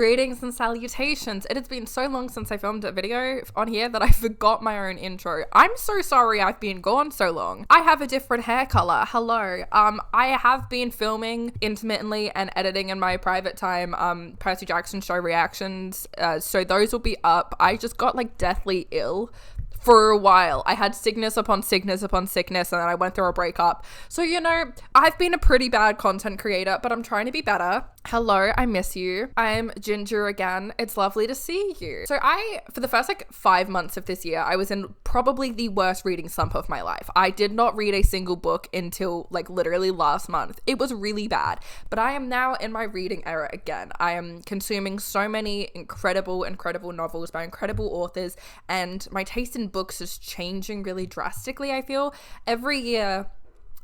Greetings and salutations. It has been so long since I filmed a video on here that I forgot my own intro. I'm so sorry I've been gone so long. I have a different hair color. Hello. I have been filming intermittently and editing in my private time Percy Jackson show reactions. So those will be up. I just got like deathly ill for a while. I had sickness upon sickness upon sickness, and then I went through a breakup. So, you know, I've been a pretty bad content creator, but I'm trying to be better. Hello, I miss you. I'm Ginger again. It's lovely to see you. So for the first like 5 months of this year, I was in probably the worst reading slump of my life. I did not read a single book until like literally last month. It was really bad, but I am now in my reading era again. I am consuming so many incredible novels by incredible authors, and my taste in books is changing really drastically, I feel. Every year,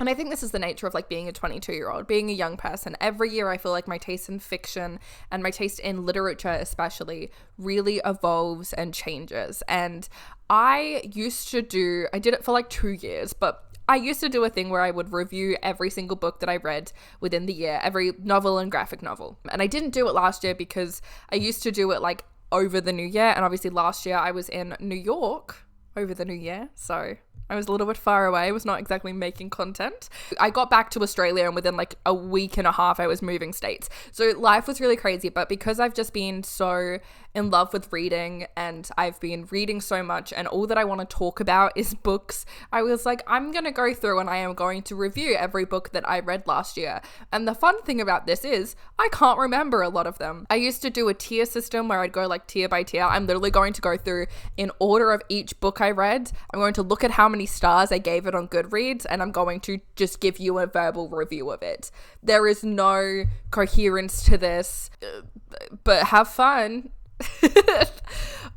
and I think this is the nature of like being a 22-year-old, being a young person. Every year I feel like my taste in fiction and my taste in literature especially really evolves and changes. And I did it for like 2 years, but I used to do a thing where I would review every single book that I read within the year, every novel and graphic novel. And I didn't do it last year because I used to do it like over the new year. And obviously last year I was in New York over the new year, so I was a little bit far away. I was not exactly making content. I got back to Australia, and within like a week and a half I was moving states. So life was really crazy, but because I've just been so in love with reading and I've been reading so much and all that I want to talk about is books, I was like, I'm going to go through and I am going to review every book that I read last year. And the fun thing about this is I can't remember a lot of them. I used to do a tier system where I'd go like tier by tier. I'm literally going to go through in order of each book I read. I'm going to look at how many stars I gave it on Goodreads, and I'm going to just give you a verbal review of it. There is no coherence to this, but have fun.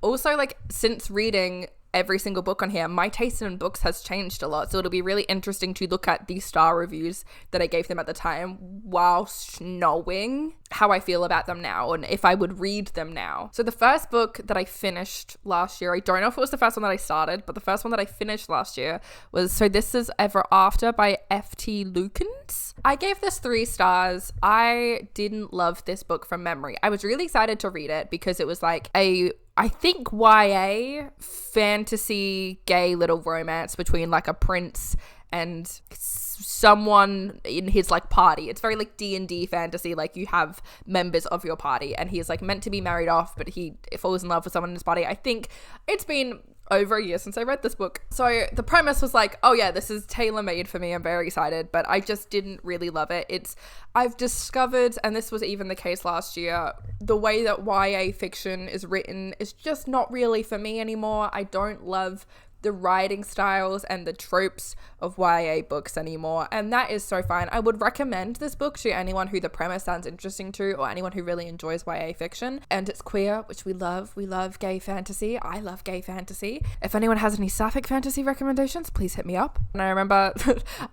Also, like, since reading every single book on here, my taste in books has changed a lot, so it'll be really interesting to look at the star reviews that I gave them at the time whilst knowing how I feel about them now and if I would read them now. So the first book that I finished last year, I don't know if it was the first one that I started, but the first one that I finished last year was So This Is Ever After by F.T. Lukens. I gave this 3 stars. I didn't love this book from memory. I was really excited to read it because it was like I think YA fantasy gay little romance between like a prince and someone in his like party. It's very like D&D fantasy, like you have members of your party and he's like meant to be married off, but he falls in love with someone in his party. I think it's been over a year since I read this book. So the premise was like, oh yeah, this is tailor-made for me. I'm very excited, but I just didn't really love it. I've discovered, and this was even the case last year, the way that YA fiction is written is just not really for me anymore. I don't love the writing styles and the tropes of YA books anymore, and that is so fine. I would recommend this book to anyone who the premise sounds interesting to, or anyone who really enjoys YA fiction and it's queer, which we love gay fantasy. I love gay fantasy. If anyone has any sapphic fantasy recommendations, please hit me up. And I remember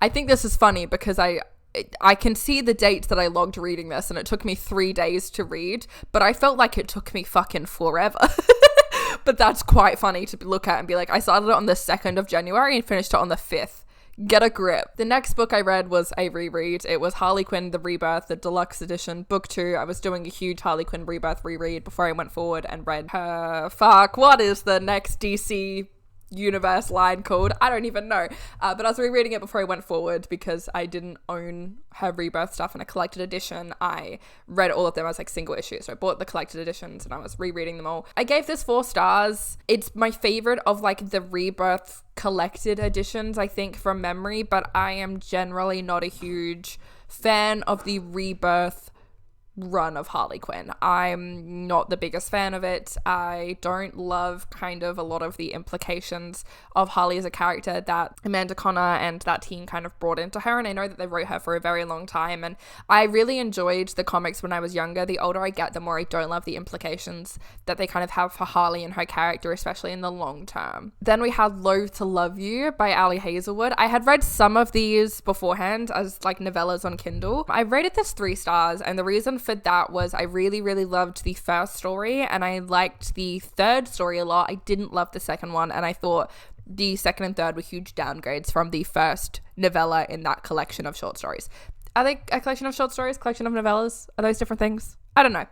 I think this is funny because I can see the date that I logged reading this, and it took me 3 days to read, but I felt like it took me fucking forever. But that's quite funny to look at and be like, I started it on the 2nd of January and finished it on the 5th. Get a grip. The next book I read was a reread. It was Harley Quinn, The Rebirth, the deluxe edition, book 2. I was doing a huge Harley Quinn Rebirth reread before I went forward and read what is the next DC universe line called? I don't even know. But I was rereading it before I went forward because I didn't own her Rebirth stuff in a collected edition. I read all of them as like single issues. So I bought the collected editions and I was rereading them all. I gave this 4 stars. It's my favorite of like the Rebirth collected editions, I think, from memory, but I am generally not a huge fan of the Rebirth run of Harley Quinn. I'm not the biggest fan of it. I don't love kind of a lot of the implications of Harley as a character that Amanda Connor and that team kind of brought into her, and I know that they wrote her for a very long time, and I really enjoyed the comics when I was younger. The older I get, the more I don't love the implications that they kind of have for Harley and her character, especially in the long term. Then we had Loathe to Love You by Ali Hazelwood. I had read some of these beforehand as like novellas on Kindle. I rated this 3 stars, and the reason for that was I really loved the first story and I liked the third story a lot. I didn't love the second one, and I thought the second and third were huge downgrades from the first novella in that collection of short stories. Are they a collection of short stories? Collection of novellas? Are those different things? I don't know.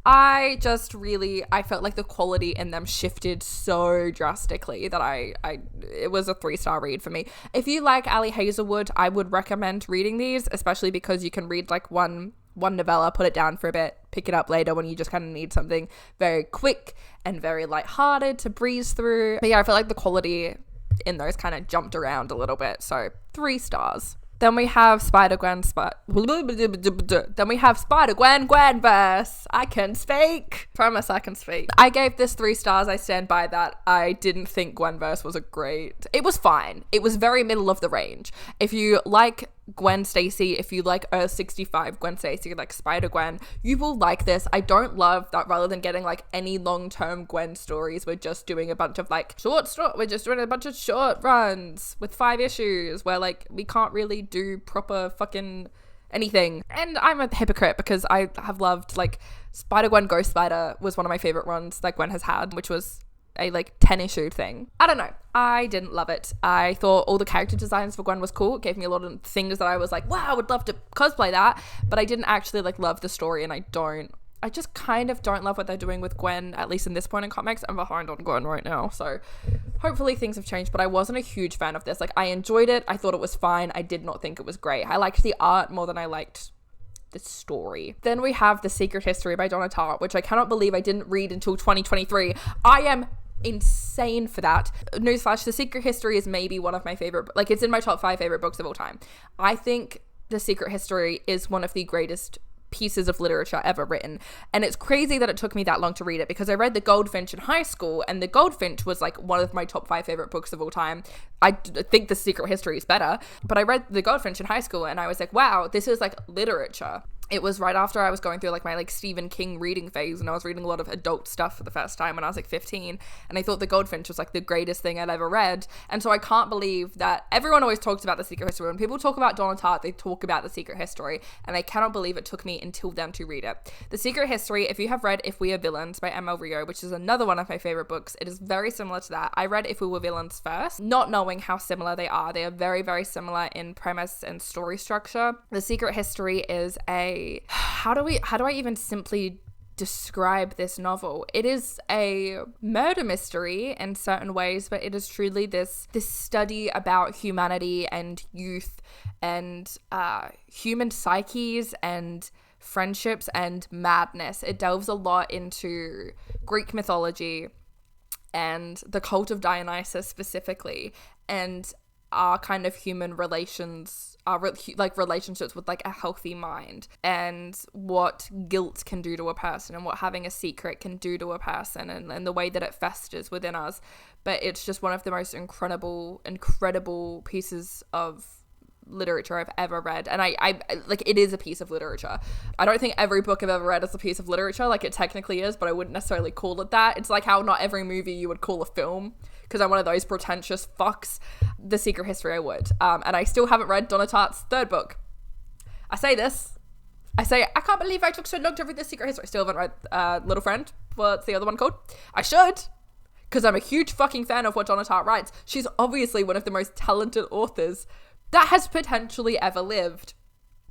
I felt like the quality in them shifted so drastically that it was a 3-star read for me. If you like Ali Hazelwood, I would recommend reading these, especially because you can read like one novella, put it down for a bit, pick it up later when you just kind of need something very quick and very lighthearted to breeze through. But yeah, I feel like the quality in those kind of jumped around a little bit, so 3 stars. Then we have Spider-Gwen, Gwenverse. I can speak. Promise I can speak. I gave this 3 stars. I stand by that. I didn't think Gwenverse was it was fine. It was very middle of the range. If you like Gwen Stacy, if you like Earth 65 Gwen Stacy, like Spider-Gwen, you will like this. I don't love that rather than getting like any long-term Gwen stories, we're just doing a bunch of like we're just doing a bunch of short runs with 5 issues where like we can't really do proper fucking anything. And I'm a hypocrite because I have loved like Spider-Gwen Ghost Spider was one of my favorite runs that Gwen has had, which was a like 10 issue thing. I don't know. I didn't love it. I thought all the character designs for Gwen was cool. It gave me a lot of things that I was like, wow, I would love to cosplay that. But I didn't actually like love the story, and I just kind of don't love what they're doing with Gwen, at least in this point in comics. I'm behind on Gwen right now, so hopefully things have changed, but I wasn't a huge fan of this. Like, I enjoyed it. I thought it was fine. I did not think it was great. I liked the art more than I liked the story. Then we have The Secret History by Donna Tartt, which I cannot believe I didn't read until 2023. I am insane for that. Newsflash, The Secret History is maybe one of my favorite, like it's in my top 5 favorite books of all time. I think The Secret History is one of the greatest pieces of literature ever written, and it's crazy that it took me that long to read it because I read The Goldfinch in high school, and The Goldfinch was like one of my top 5 favorite books of all time. I think The Secret History is better, but I read The Goldfinch in high school and I was like, wow, this is like literature. It was right after I was going through like my like Stephen King reading phase, and I was reading a lot of adult stuff for the first time when I was like 15, and I thought The Goldfinch was like the greatest thing I'd ever read. And so I can't believe that everyone always talks about The Secret History. When people talk about Donna Tartt, they talk about The Secret History, and I cannot believe it took me until then to read it. The Secret History, if you have read If We Are Villains by M.L. Rio, which is another one of my favorite books, it is very similar to that. I read If We Were Villains first, not knowing how similar they are. They are very, very similar in premise and story structure. The Secret History is a... How do I even simply describe this novel? It is a murder mystery in certain ways, but it is truly this study about humanity and youth and human psyches and friendships and madness. It delves a lot into Greek mythology and the cult of Dionysus specifically, and our kind of human relations, like relationships with like a healthy mind, and what guilt can do to a person, and what having a secret can do to a person, and the way that it festers within us. But it's just one of the most incredible pieces of literature I've ever read, and I like, it is a piece of literature. I don't think every book I've ever read is a piece of literature, like it technically is, but I wouldn't necessarily call it that. It's like how not every movie you would call a film, because I'm one of those pretentious fucks. The Secret History I would, and I still haven't read Donna Tartt's 3rd book. I say I can't believe I took so long to read The Secret History. I still haven't read Little Friend. What's the other one called? I should, because I'm a huge fucking fan of what Donna Tartt writes. She's obviously one of the most talented authors that has potentially ever lived.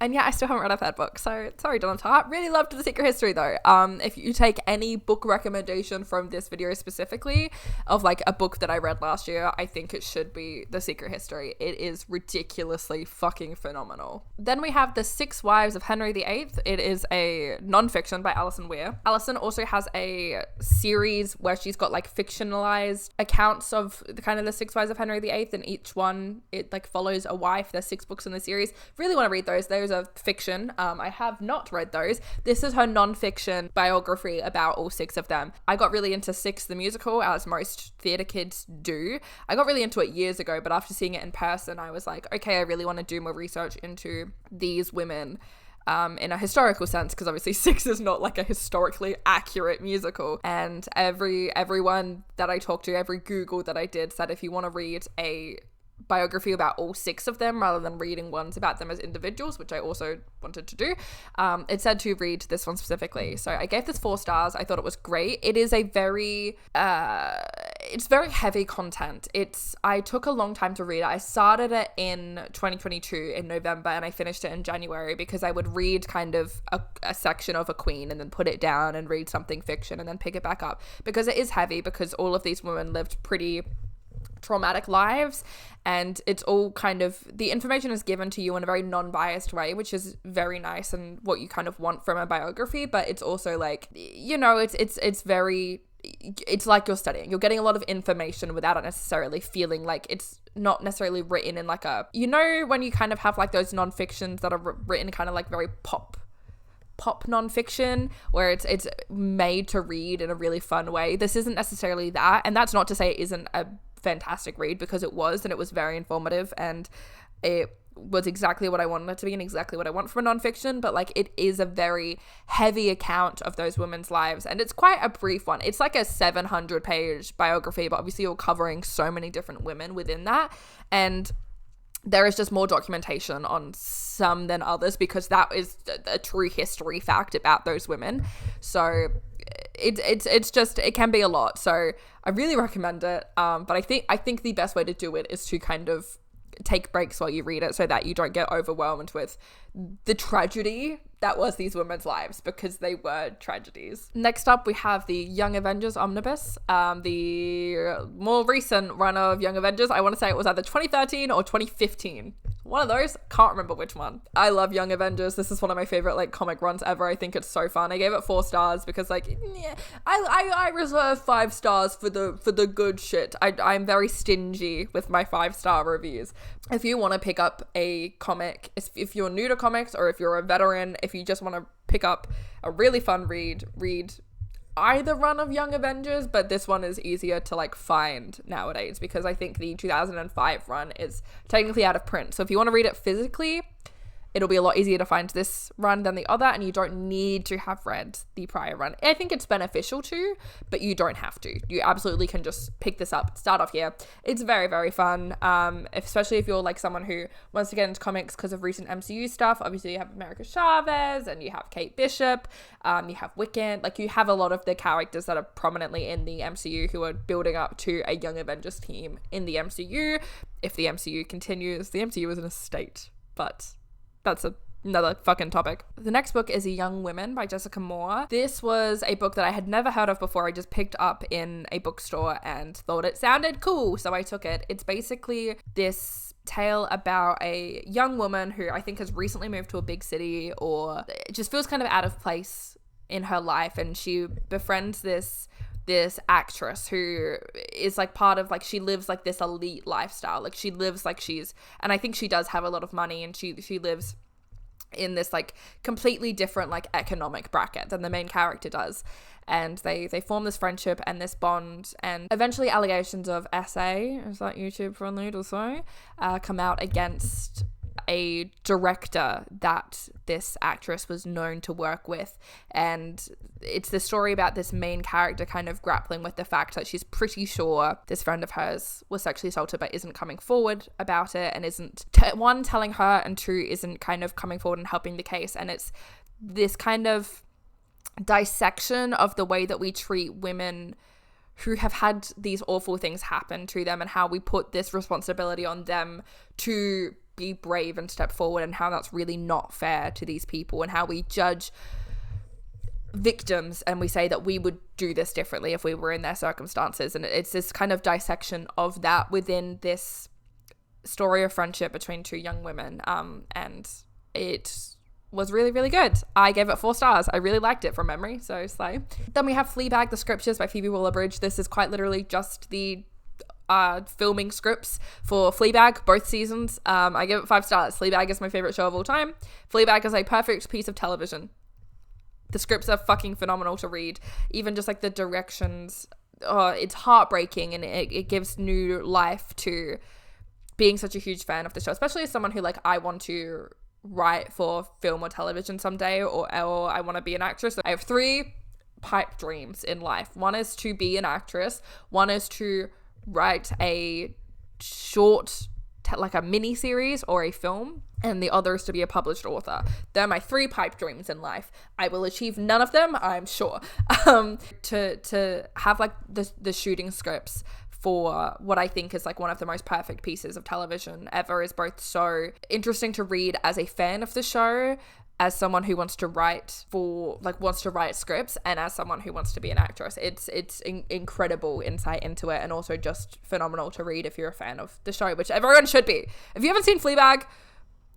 And yeah, I still haven't read a 3rd book, so sorry, Donna Tartt. Really loved The Secret History though. If you take any book recommendation from this video specifically of like a book that I read last year, I think it should be The Secret History. It is ridiculously fucking phenomenal. Then we have The Six Wives of Henry VIII. It is a non-fiction by Alison Weir. Alison also has a series where she's got like fictionalized accounts of the kind of the Six Wives of Henry VIII, and each one, it like follows a wife. There's 6 books in the series. Really want to read those. Those are fiction. I have not read those. This is her non-fiction biography about all 6 of them. I got really into Six the musical, as most theatre kids do. I got really into it years ago, but after seeing it in person, I was like, okay, I really want to do more research into these women in a historical sense, because obviously Six is not like a historically accurate musical. And everyone that I talked to, every Google that I did, said if you want to read a biography about all 6 of them rather than reading ones about them as individuals, which I also wanted to do, it said to read this one specifically. So I gave this 4 stars. I thought it was great. It is a very it's very heavy content. I took a long time to read it. I started it in 2022 in November and I finished it in January because I would read kind of a section of a queen and then put it down and read something fiction and then pick it back up, because it is heavy, because all of these women lived pretty traumatic lives, and it's all kind of, the information is given to you in a very non-biased way, which is very nice and what you kind of want from a biography. But it's also like, you know, it's very, it's like you're studying. You're getting a lot of information without it necessarily feeling like it's not necessarily written in like a, you know, when you kind of have like those non-fictions that are written kind of like very pop non-fiction, where it's made to read in a really fun way. This isn't necessarily that, and that's not to say it isn't a fantastic read, because it was, and it was very informative, and it was exactly what I wanted it to be and exactly what I want from a non-fiction. But like, it is a very heavy account of those women's lives, and it's quite a brief one. It's like a 700-page biography, but obviously you're covering so many different women within that, and there is just more documentation on some than others, because that is a true history fact about those women. So it's just, it can be a lot. So I really recommend it. But I think the best way to do it is to kind of take breaks while you read it, so that you don't get overwhelmed with the tragedy that was these women's lives, because they were tragedies. Next up, we have the Young Avengers Omnibus, the more recent run of Young Avengers. I want to say it was either 2013 or 2015. One of those, can't remember which one. I love Young Avengers. This is one of my favorite like comic runs ever. I think it's so fun. I gave it 4 stars because like, yeah, I reserve 5 stars for the good shit. I'm very stingy with my 5-star reviews. If you want to pick up a comic, if you're new to comics, or if you're a veteran, if you just want to pick up a really fun read either run of Young Avengers, but this one is easier to like find nowadays, because I think the 2005 run is technically out of print. So if you want to read it physically, it'll be a lot easier to find this run than the other, and you don't need to have read the prior run. I think it's beneficial to, but you don't have to. You absolutely can just pick this up, start off here. It's very, very fun, especially if you're like someone who wants to get into comics because of recent MCU stuff. Obviously, you have America Chavez, and you have Kate Bishop, you have Wiccan. Like, you have a lot of the characters that are prominently in the MCU who are building up to a Young Avengers team in the MCU. If the MCU continues, the MCU is in a state, but that's another fucking topic. The next book is A Young Women by Jessica Moore. This was a book that I had never heard of before. I just picked up in a bookstore and thought it sounded cool, so I took it. It's basically this tale about a young woman who I think has recently moved to a big city, or it just feels kind of out of place in her life, and she befriends this actress who is like part of, like, she lives like this elite lifestyle. Like, she lives like she's, and I think she does have a lot of money, and she lives in this like completely different like economic bracket than the main character does. And they form this friendship and this bond, and eventually allegations of SA, is that YouTube friendly to say, come out against a director that this actress was known to work with. And it's the story about this main character kind of grappling with the fact that she's pretty sure this friend of hers was sexually assaulted, but isn't coming forward about it, and isn't one, telling her, and 2, isn't kind of coming forward and helping the case. And it's this kind of dissection of the way that we treat women who have had these awful things happen to them, and how we put this responsibility on them to be brave and step forward, and how that's really not fair to these people, and how we judge victims and we say that we would do this differently if we were in their circumstances. And it's this kind of dissection of that within this story of friendship between 2 young women, and it was really, really good. I gave it 4 stars. I really liked it from memory, so slay. Then we have Fleabag, The Scriptures by Phoebe Waller-Bridge. This is quite literally just the filming scripts for Fleabag, both seasons. I give it 5 stars. Fleabag is my favorite show of all time. Fleabag is a perfect piece of television. The scripts are fucking phenomenal to read. Even just like the directions, it's heartbreaking, and it gives new life to being such a huge fan of the show, especially as someone who, like, I want to write for film or television someday, or I want to be an actress. I have 3 pipe dreams in life. One is to be an actress. One is to write a short like a mini series or a film, and the other is to be a published author. They're my 3 pipe dreams in life. I will achieve none of them, I'm sure. To have like the shooting scripts for what I think is like one of the most perfect pieces of television ever is both so interesting to read as a fan of the show, as someone who wants to write scripts, and as someone who wants to be an actress. It's incredible insight into it, and also just phenomenal to read if you're a fan of the show, which everyone should be. If you haven't seen Fleabag,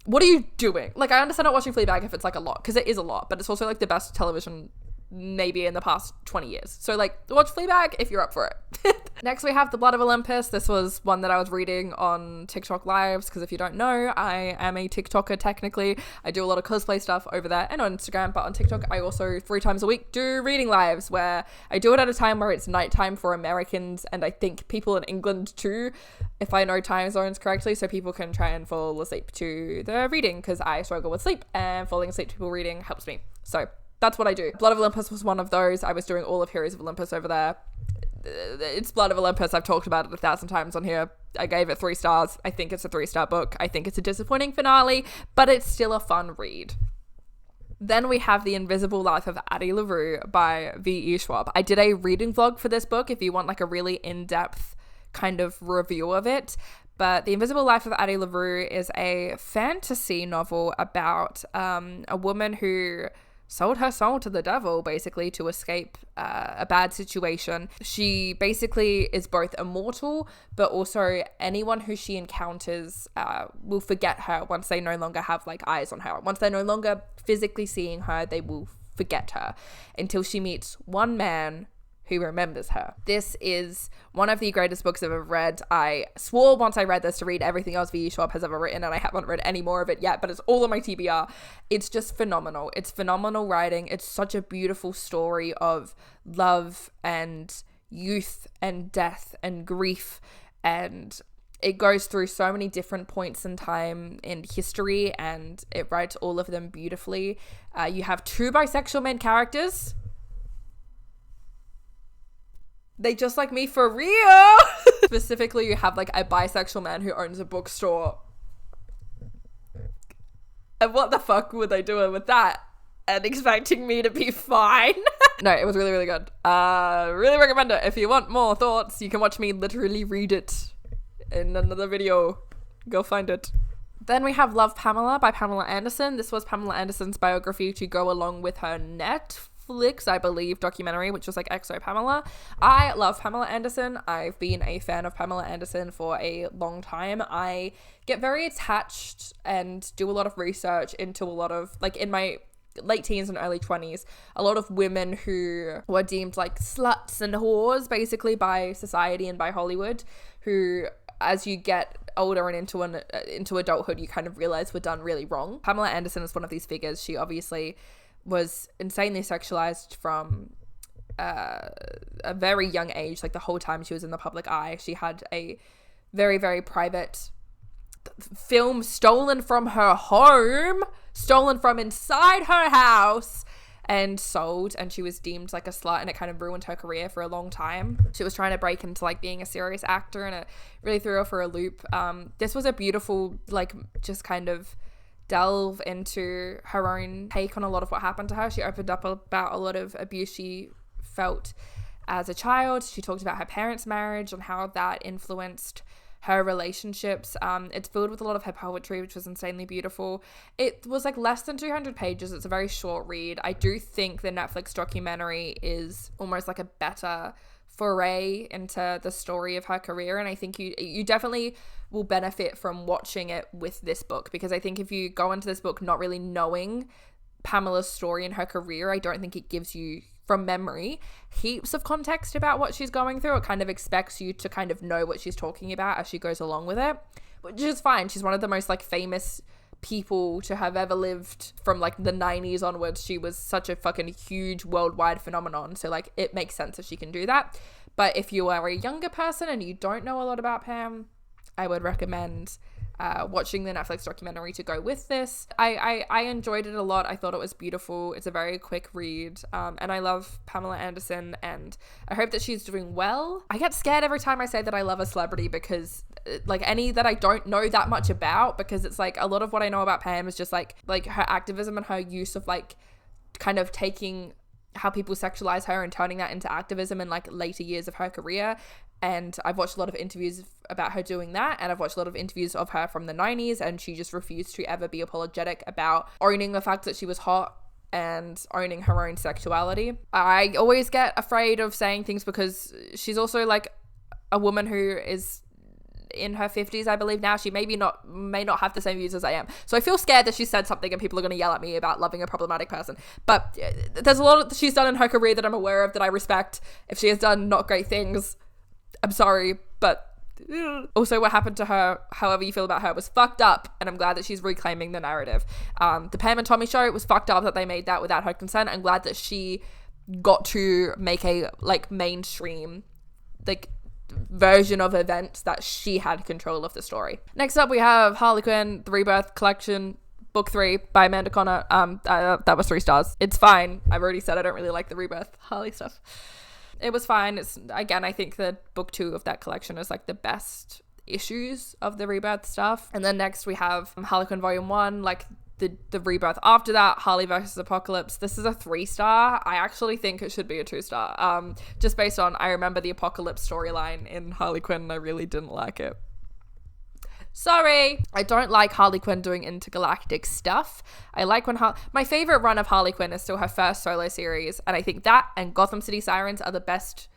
what are you doing? Like, I understand not watching Fleabag if it's like a lot, because it is a lot, but it's also like the best television maybe in the past 20 years. So like, watch Fleabag if you're up for it. Next we have The Blood of Olympus. This was one that I was reading on TikTok lives, because if you don't know, I am a TikToker technically. I do a lot of cosplay stuff over there and on Instagram, but on TikTok I also 3 times a week do reading lives, where I do it at a time where it's nighttime for Americans, and I think people in England too, if I know time zones correctly, so people can try and fall asleep to the reading, because I struggle with sleep, and falling asleep to people reading helps me. So that's what I do. Blood of Olympus was one of those. I was doing all of Heroes of Olympus over there. It's Blood of Olympus. I've talked about it 1,000 times on here. I gave it 3 stars. I think it's a 3-star book. I think it's a disappointing finale, but it's still a fun read. Then we have The Invisible Life of Addie LaRue by V.E. Schwab. I did a reading vlog for this book if you want like a really in-depth kind of review of it. But The Invisible Life of Addie LaRue is a fantasy novel about a woman who sold her soul to the devil, basically, to escape a bad situation. She basically is both immortal, but also anyone who she encounters will forget her once they no longer have like eyes on her. Once they're no longer physically seeing her, they will forget her until she meets one man who remembers her. This is one of the greatest books I've ever read. I swore once I read this to read everything else V.E. Schwab has ever written, and I haven't read any more of it yet, but it's all on my TBR. It's just phenomenal. It's phenomenal writing. It's such a beautiful story of love and youth and death and grief, and it goes through so many different points in time in history, and it writes all of them beautifully. You have 2 bisexual main characters. They just like me for real. Specifically, you have like a bisexual man who owns a bookstore. And what the fuck were they doing with that? And expecting me to be fine? No, it was really, really good. Really recommend it. If you want more thoughts, you can watch me literally read it in another video. Go find it. Then we have Love, Pamela by Pamela Anderson. This was Pamela Anderson's biography to go along with her Netflix, I believe, documentary, which was like XO Pamela. I love Pamela Anderson. I've been a fan of Pamela Anderson for a long time. I get very attached and do a lot of research into a lot of, like, in my late teens and early 20s, a lot of women who were deemed like sluts and whores basically by society and by Hollywood, who, as you get older and into adulthood, you kind of realize were done really wrong. Pamela Anderson is one of these figures. She obviously was insanely sexualized from a very young age, like the whole time she was in the public eye. She had a very, very private film stolen from her home, stolen from inside her house, and sold, and she was deemed like a slut, and it kind of ruined her career for a long time. She was trying to break into like being a serious actor, and it really threw her for a loop. This was a beautiful, like, just kind of delve into her own take on a lot of what happened to her. She opened up about a lot of abuse she felt as a child. She talked about her parents' marriage and how that influenced her relationships. It's filled with a lot of her poetry, which was insanely beautiful. It was like less than 200 pages. It's a very short read. I do think the Netflix documentary is almost like a better foray into the story of her career, and I think you definitely will benefit from watching it with this book, because I think if you go into this book not really knowing Pamela's story and her career, I don't think it gives you, from memory, heaps of context about what she's going through. It kind of expects you to kind of know what she's talking about as she goes along with it, which is fine. She's one of the most like famous people to have ever lived from like the 90s onwards. She was such a fucking huge worldwide phenomenon, so like it makes sense that she can do that. But if you are a younger person and you don't know a lot about Pam, I would recommend watching the Netflix documentary to go with this. I enjoyed it a lot. I thought it was beautiful. It's a very quick read, and I love Pamela Anderson, and I hope that she's doing well. I get scared every time I say that I love a celebrity, because like any that I don't know that much about, because it's like a lot of what I know about Pam is just like her activism and her use of like kind of taking how people sexualize her and turning that into activism in like later years of her career. And I've watched a lot of interviews about her doing that, and I've watched a lot of interviews of her from the 90s, and she just refused to ever be apologetic about owning the fact that she was hot and owning her own sexuality. I always get afraid of saying things because she's also like a woman who is in her 50s, I believe now. She may not have the same views as I am, so I feel scared that she said something and people are going to yell at me about loving a problematic person. But there's a lot that she's done in her career that I'm aware of, that I respect. If she has done not great things, I'm sorry, but also what happened to her, however you feel about her, was fucked up, and I'm glad that she's reclaiming the narrative. The Pam and Tommy show, it was fucked up that they made that without her consent. I'm glad that she got to make a like mainstream like version of events that she had control of the story. Next up, we have Harley Quinn, The Rebirth Collection, Book 3 by Amanda Connor. That was 3 stars. It's fine. I've already said I don't really like the Rebirth Harley stuff. It was fine. It's, again, I think that book 2 of that collection is like the best issues of the Rebirth stuff. And then next we have Harley Quinn Volume 1, like the Rebirth after that, Harley versus Apocalypse. This is a 3-star. I actually think it should be a 2-star. Just based on, I remember the Apocalypse storyline in Harley Quinn, and I really didn't like it. Sorry. I don't like Harley Quinn doing intergalactic stuff. I like when my favorite run of Harley Quinn is still her first solo series, and I think that and Gotham City Sirens are the best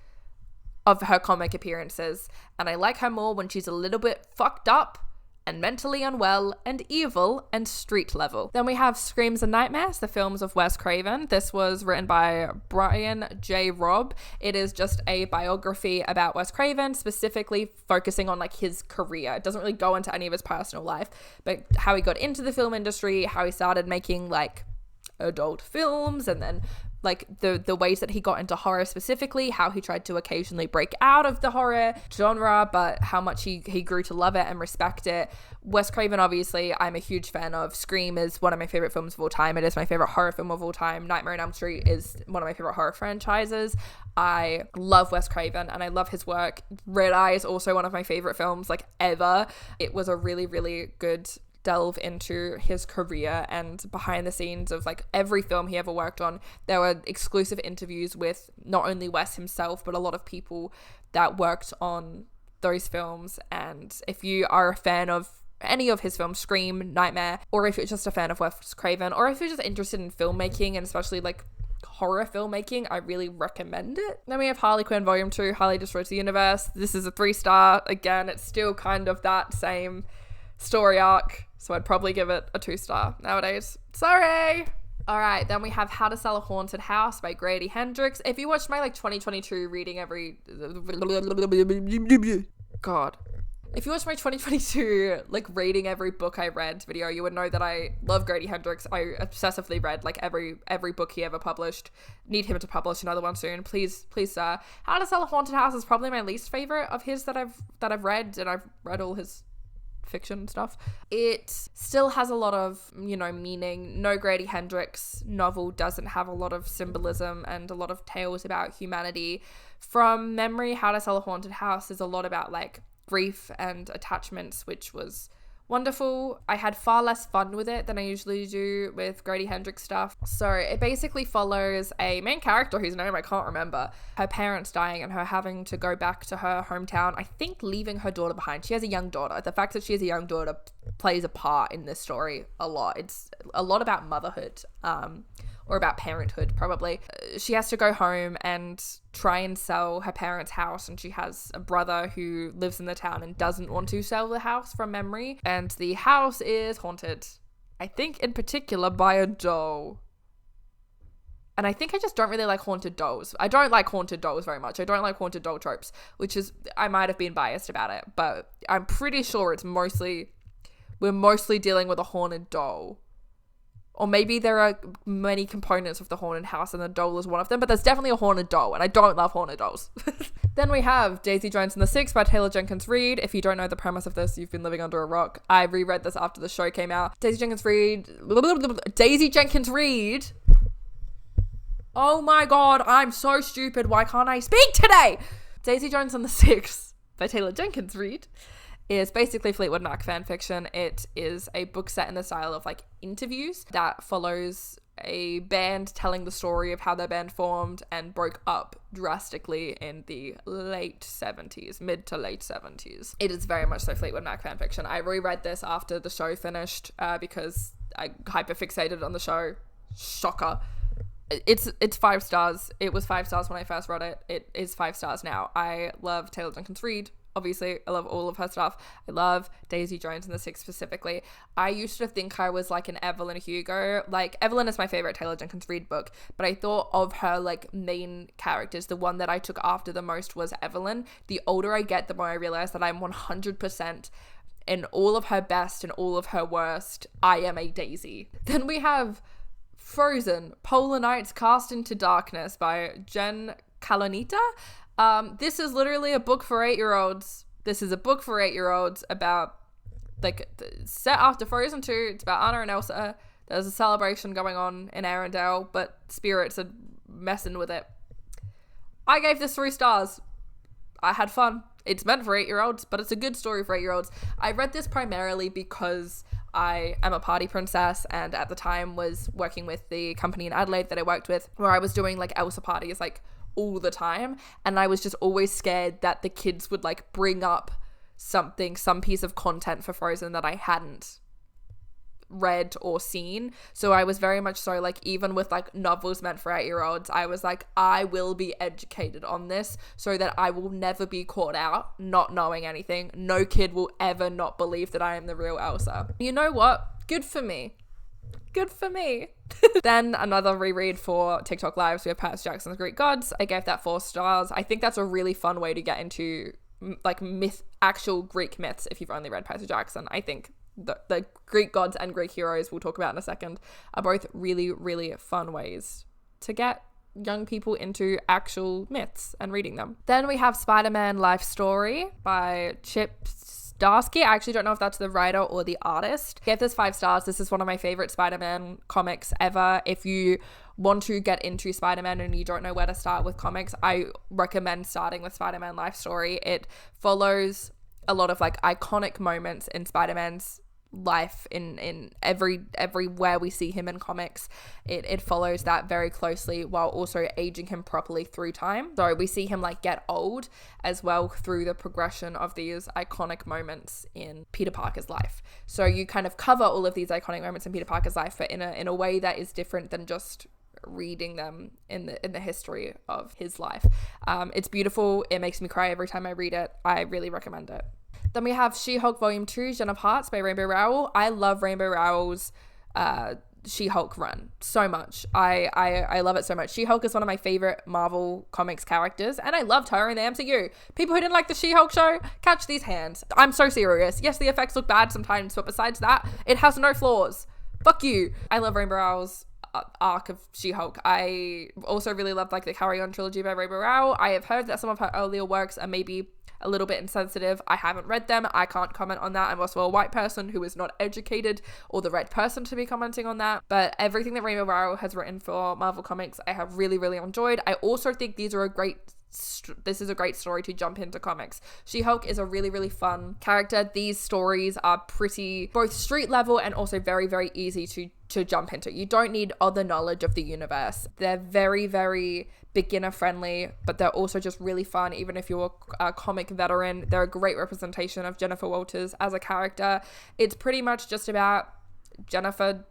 of her comic appearances, and I like her more when she's a little bit fucked up and mentally unwell and evil and street level. Then we have Screams and Nightmares, the films of Wes Craven. This was written by Brian J. Robb. It is just a biography about Wes Craven, specifically focusing on like his career. It doesn't really go into any of his personal life, but how he got into the film industry, how he started making like adult films, and then like the ways that he got into horror specifically, how he tried to occasionally break out of the horror genre, but how much he grew to love it and respect it. Wes Craven, obviously, I'm a huge fan of. Scream is one of my favorite films of all time. It is my favorite horror film of all time. Nightmare on Elm Street is one of my favorite horror franchises. I love Wes Craven and I love his work. Red Eye is also one of my favorite films like ever. It was a really, really good delve into his career and behind the scenes of like every film he ever worked on. There were exclusive interviews with not only Wes himself, but a lot of people that worked on those films. And if you are a fan of any of his films, Scream, Nightmare, or if you're just a fan of Wes Craven, or if you're just interested in filmmaking and especially like horror filmmaking, I really recommend it. Then we have Harley Quinn Volume 2, Harley Destroys the Universe. This is a 3-star. Again, it's still kind of that same story arc, so I'd probably give it a 2-star nowadays. Sorry. All right, then we have How to Sell a Haunted House by Grady Hendrix. If you watched my like 2022 reading every if you watched my 2022 like rating every book I read video, you would know that I love Grady Hendrix. I obsessively read like every book he ever published. Need him to publish another one soon, please, sir. How to Sell a Haunted House is probably my least favorite of his that I've read, and I've read all his fiction stuff. It still has a lot of, meaning. No Grady Hendrix novel doesn't have a lot of symbolism and a lot of tales about humanity. From memory, How to Sell a Haunted House is a lot about like grief and attachments, which was wonderful. I had far less fun with it than I usually do with Grady Hendrix stuff. So it basically follows a main character whose name I can't remember, her parents dying and her having to go back to her hometown, I think leaving her daughter behind. She has a young daughter. The fact that she has a young daughter plays a part in this story a lot. It's a lot about motherhood, or about parenthood, probably. She has to go home and try and sell her parents' house, and she has a brother who lives in the town and doesn't want to sell the house from memory, and the house is haunted. I think in particular by a doll. And I think I just don't really like haunted dolls. I don't like haunted dolls very much. I don't like haunted doll tropes, which is, I might have been biased about it, but I'm pretty sure we're mostly dealing with a haunted doll. Or maybe there are many components of the haunted house and the doll is one of them, but there's definitely a haunted doll, and I don't love haunted dolls. Then we have Daisy Jones and the Six by Taylor Jenkins Reid. If you don't know the premise of this, you've been living under a rock. I reread this after the show came out. Daisy Jenkins Reid. Oh my god, I'm so stupid. Why can't I speak today? Daisy Jones and the Six by Taylor Jenkins Reid is basically Fleetwood Mac fan fiction. It is a book set in the style of like interviews that follows a band telling the story of how their band formed and broke up drastically in the late 70s, mid to late 70s. It is very much so Fleetwood Mac fan fiction. I reread this after the show finished because I hyperfixated on the show. Shocker. It's 5 stars. It was 5 stars when I first read it. It is 5 stars now. I love Taylor Jenkins Reid. Obviously, I love all of her stuff. I love Daisy Jones and the Six specifically. I used to think I was like an Evelyn Hugo. Like, Evelyn is my favorite Taylor Jenkins Reid book, but I thought of her like main characters, the one that I took after the most was Evelyn. The older I get, the more I realize that I'm 100% in all of her best and all of her worst. I am a Daisy. Then we have Frozen, Polar Nights Cast into Darkness by Jen Kalanita. This is literally a book for 8-year-olds. This is a book for 8-year-olds about, like, set after Frozen 2. It's about Anna and Elsa. There's a celebration going on in Arendelle, but spirits are messing with it. I gave this 3 stars. I had fun. It's meant for 8-year-olds, but it's a good story for 8-year-olds. I read this primarily because I am a party princess, and at the time was working with the company in Adelaide that I worked with, where I was doing like Elsa parties like all the time, and I was just always scared that the kids would like bring up some piece of content for Frozen that I hadn't read or seen. So I was very much so like, even with like novels meant for 8-year-olds, I was like, I will be educated on this so that I will never be caught out not knowing anything. No kid will ever not believe that I am the real Elsa. You know what? Good for me. Good for me. Then another reread for TikTok Lives. We have Percy Jackson's Greek Gods. I gave that 4 stars. I think that's a really fun way to get into like actual Greek myths if you've only read Percy Jackson. I think the Greek gods and Greek heroes we'll talk about in a second are both really, really fun ways to get young people into actual myths and reading them. Then we have Spider-Man Life Story by Chip Zdarsky. I actually don't know if that's the writer or the artist. I gave this 5 stars. This is one of my favorite Spider-Man comics ever. If you want to get into Spider-Man and you don't know where to start with comics, I recommend starting with Spider-Man Life Story. It follows a lot of like iconic moments in Spider-Man's life in everywhere we see him in comics. It follows that very closely while also aging him properly through time. So we see him like get old as well through the progression of these iconic moments in Peter Parker's life. So you kind of cover all of these iconic moments in Peter Parker's life, but in a way that is different than just reading them in the history of his life. It's beautiful. It makes me cry every time I read it. I really recommend it. Then we have She-Hulk Volume 2, Gen of Hearts by Rainbow Rowell. I love Rainbow Rowell's She-Hulk run so much. I love it so much. She-Hulk is one of my favorite Marvel Comics characters, and I loved her in the MCU. People who didn't like the She-Hulk show, catch these hands. I'm so serious. Yes, the effects look bad sometimes, but besides that, it has no flaws. Fuck you. I love Rainbow Rowell's arc of She-Hulk. I also really love like the Carry On trilogy by Rainbow Rowell. I have heard that some of her earlier works are maybe a little bit insensitive. I haven't read them. I can't comment on that. I'm also a white person who is not educated or the right person to be commenting on that. But everything that Rainbow Rowell has written for Marvel Comics, I have really, really enjoyed. I also think this is a great story to jump into comics. She-Hulk is a really, really fun character. These stories are pretty both street level and also very, very easy to jump into. You don't need other knowledge of the universe. They're very, very beginner friendly, but they're also just really fun. Even if you're a comic veteran, they're a great representation of Jennifer Walters as a character. It's pretty much just about Jennifer